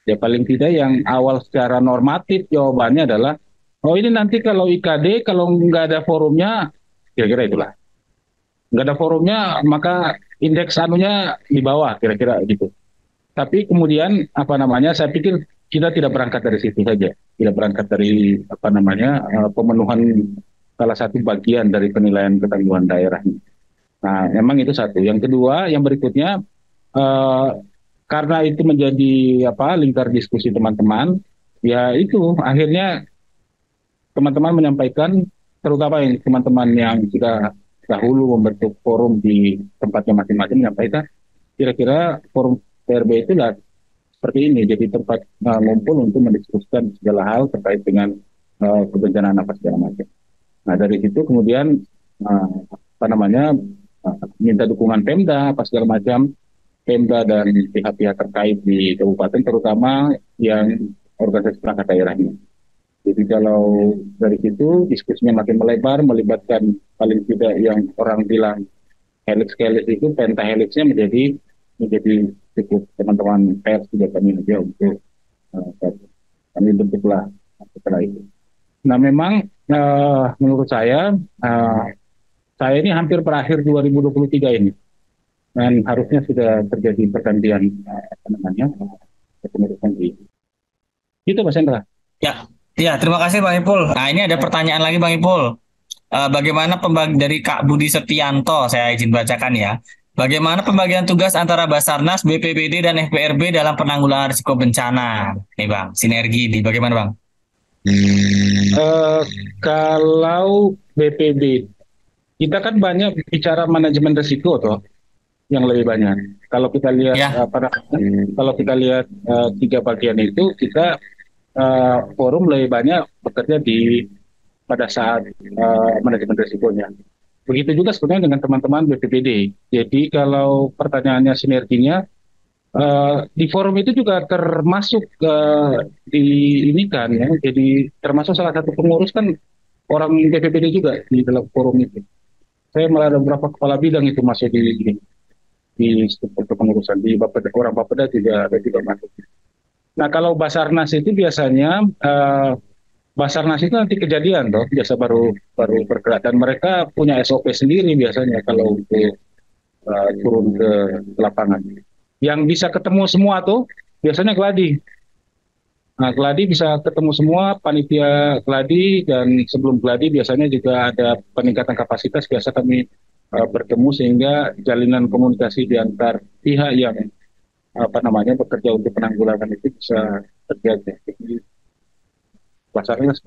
Ya paling tidak yang awal secara normatif jawabannya adalah ini nanti kalau IKD kalau nggak ada forumnya kira-kira itulah. Nggak ada forumnya maka indeks anunya di bawah kira-kira gitu. Tapi kemudian saya pikir kita tidak berangkat dari situ saja, tidak berangkat dari pemenuhan salah satu bagian dari penilaian ketangguhan daerah. Nah, memang itu satu. Yang kedua, yang berikutnya, karena itu menjadi lingkar diskusi teman-teman, ya itu akhirnya teman-teman menyampaikan, terutama yang teman-teman yang sudah dahulu membentuk forum di tempatnya masing-masing menyampaikan, kira-kira forum PRB itu seperti ini, jadi tempat ngumpul untuk mendiskusikan segala hal terkait dengan kebencanaan apa segala macam. Nah dari situ kemudian minta dukungan Pemda apa segala macam, Pemda dan pihak-pihak terkait di kabupaten terutama yang organisasi perangkat daerahnya. Jadi kalau dari situ diskusinya makin melebar, melibatkan paling tidak yang orang bilang helix itu pentahelixnya menjadi cukup. Teman-teman pers juga kami aja untuk kami bentuklah setelah itu. Nah memang menurut saya ini hampir berakhir 2023 ini, dan harusnya sudah terjadi pergantian kepengurusan di itu, Mas Hendra. Ya, ya, terima kasih Bang Ipul. Nah, ini ada pertanyaan lagi Bang Ipul. Bagaimana dari Kak Budi Setianto, saya izin bacakan ya. Bagaimana pembagian tugas antara Basarnas, BPBD, dan FPRB dalam penanggulangan risiko bencana? Nih Bang, sinergi di bagaimana Bang? Kalau BPB, kita kan banyak bicara manajemen risiko toh, yang lebih banyak. Kalau kita lihat Ya. kalau kita lihat tiga bagian itu, kita forum lebih banyak bekerja pada saat manajemen risikonya. Begitu juga sebenarnya dengan teman-teman BPBD. Jadi kalau pertanyaannya sinerginya, di forum itu juga termasuk di ini kan ya. Jadi termasuk salah satu pengurus kan orang BPBD juga di dalam forum itu. Saya malah ada beberapa kepala bidang itu masuk di struktur kepengurusan, di orang Bapeda juga ada juga masuk. Nah kalau Basarnas itu biasanya Basarnas itu nanti kejadian toh, biasa baru bergerak, dan mereka punya SOP sendiri biasanya kalau untuk turun ke lapangan. Yang bisa ketemu semua tuh biasanya Gladi. Nah, Gladi bisa ketemu semua, panitia Gladi, dan sebelum Gladi biasanya juga ada peningkatan kapasitas, biasa kami bertemu sehingga jalinan komunikasi di antar pihak yang bekerja untuk penanggulangan itu bisa terjaga. Jadi Basarnas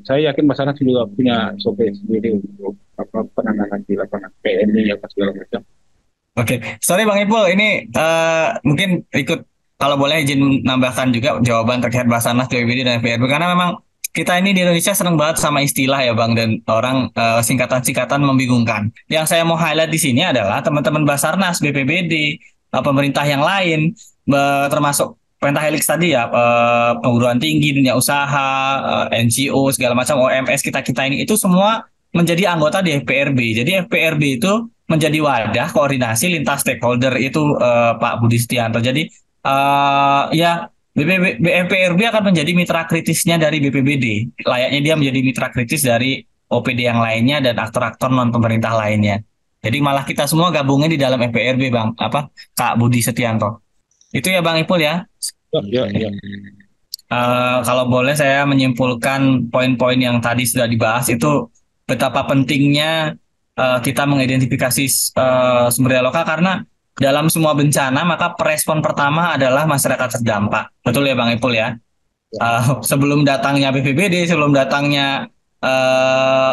saya yakin Basarnas juga punya SOP sendiri untuk penanganan di lapangan PMI apa segala macam. Oke, sorry Bang Ipul, ini mungkin ikut kalau boleh izin nambahkan juga jawaban terkait Basarnas, BPBD, dan FPRB, karena memang kita ini di Indonesia sering banget sama istilah ya Bang, dan orang singkatan-singkatan membingungkan. Yang saya mau highlight di sini adalah teman-teman Basarnas, BPBD, pemerintah yang lain, termasuk Pentahelix tadi ya, perguruan tinggi, dunia usaha, NGO, segala macam, OMS kita ini, itu semua menjadi anggota di FPRB. Jadi FPRB itu menjadi wadah koordinasi lintas stakeholder itu Pak Budi Setianto. Jadi ya FPRB akan menjadi mitra kritisnya dari BPBD. Layaknya dia menjadi mitra kritis dari OPD yang lainnya dan aktor-aktor non pemerintah lainnya. Jadi malah kita semua gabungnya di dalam FPRB Bang, Kak Budi Setianto. Itu ya Bang Ipul ya. Ya. Kalau boleh saya menyimpulkan poin-poin yang tadi sudah dibahas itu betapa pentingnya kita mengidentifikasi sumber daya lokal, karena dalam semua bencana maka respon pertama adalah masyarakat terdampak. Betul ya Bang Ipul ya? Sebelum datangnya BPBD, sebelum datangnya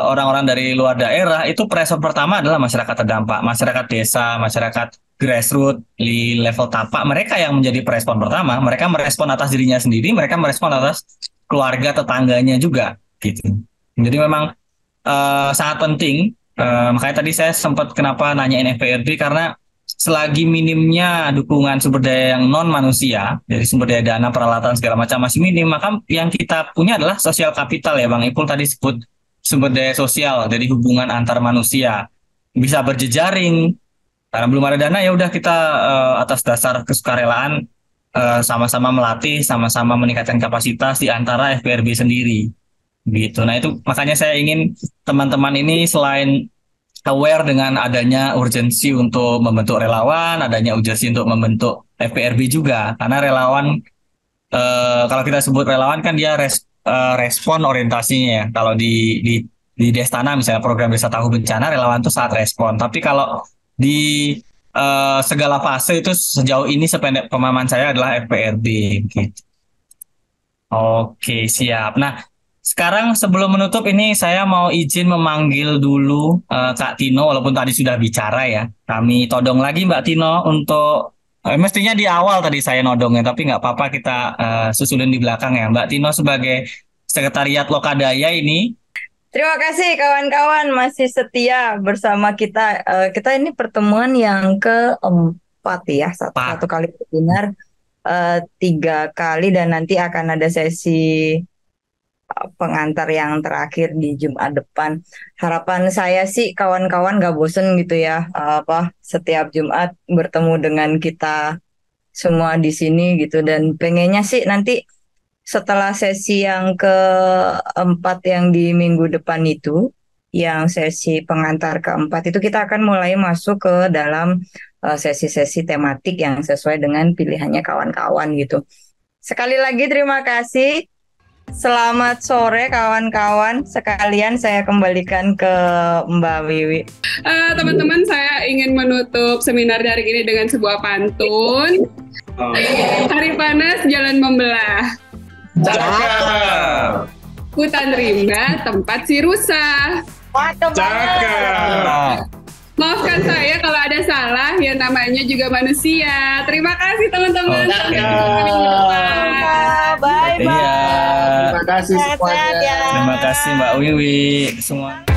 orang-orang dari luar daerah, itu respon pertama adalah masyarakat terdampak, masyarakat desa, masyarakat grassroots di level tapak, mereka yang menjadi respon pertama. Mereka merespon atas dirinya sendiri, mereka merespon atas keluarga tetangganya juga, gitu. Jadi memang sangat penting. Makanya tadi saya sempat kenapa nanyain FPRD, karena selagi minimnya dukungan sumber daya yang non manusia, dari sumber daya dana, peralatan segala macam masih minim, maka yang kita punya adalah sosial kapital ya Bang Ipul tadi sebut, sumber daya sosial dari hubungan antar manusia bisa berjejaring. Karena belum ada dana, ya udah kita atas dasar kesukarelaan sama-sama melatih, sama-sama meningkatkan kapasitas di antara FPRB sendiri. Gitu. Nah itu makanya saya ingin teman-teman ini selain aware dengan adanya urgensi untuk membentuk relawan, adanya urgensi untuk membentuk FPRB juga. Karena relawan, kalau kita sebut relawan kan dia respon orientasinya ya. Kalau di Destana misalnya program Desa Tahu Bencana, relawan itu saat respon. Tapi kalau di segala fase itu sejauh ini sependek pemahaman saya adalah FPRB. Gitu. Oke, siap. Nah, sekarang sebelum menutup ini saya mau izin memanggil dulu Kak Tino, walaupun tadi sudah bicara ya. Kami todong lagi Mbak Tino untuk mestinya di awal tadi saya nodongnya, tapi nggak apa-apa, kita susulin di belakang ya. Mbak Tino sebagai Sekretariat Lokadaya ini. Terima kasih kawan-kawan masih setia bersama kita. Kita ini pertemuan yang keempat ya, satu kali webinar, 3 kali, dan nanti akan ada sesi pengantar yang terakhir di Jumat depan. Harapan saya sih kawan-kawan gak bosen gitu ya, setiap Jumat bertemu dengan kita semua di sini gitu, dan pengennya sih nanti setelah sesi yang keempat yang di minggu depan itu, yang sesi pengantar keempat itu kita akan mulai masuk ke dalam sesi-sesi tematik yang sesuai dengan pilihannya kawan-kawan gitu. Sekali lagi terima kasih. Selamat sore kawan-kawan. Sekalian saya kembalikan ke Mbak Wiwi. Teman-teman, saya ingin menutup seminar daring ini dengan sebuah pantun. Hari panas, jalan membelah. Cakep. Hutan rimba, tempat si rusa. Cakep. Maafkan saya kalau ada salah, ya namanya juga manusia. Terima kasih teman-teman. Sampai jumpa minggu depan. Bye-bye. Iya. Terima kasih semuanya. Sehat-sehat ya. Terima kasih Mbak Wiwi semua.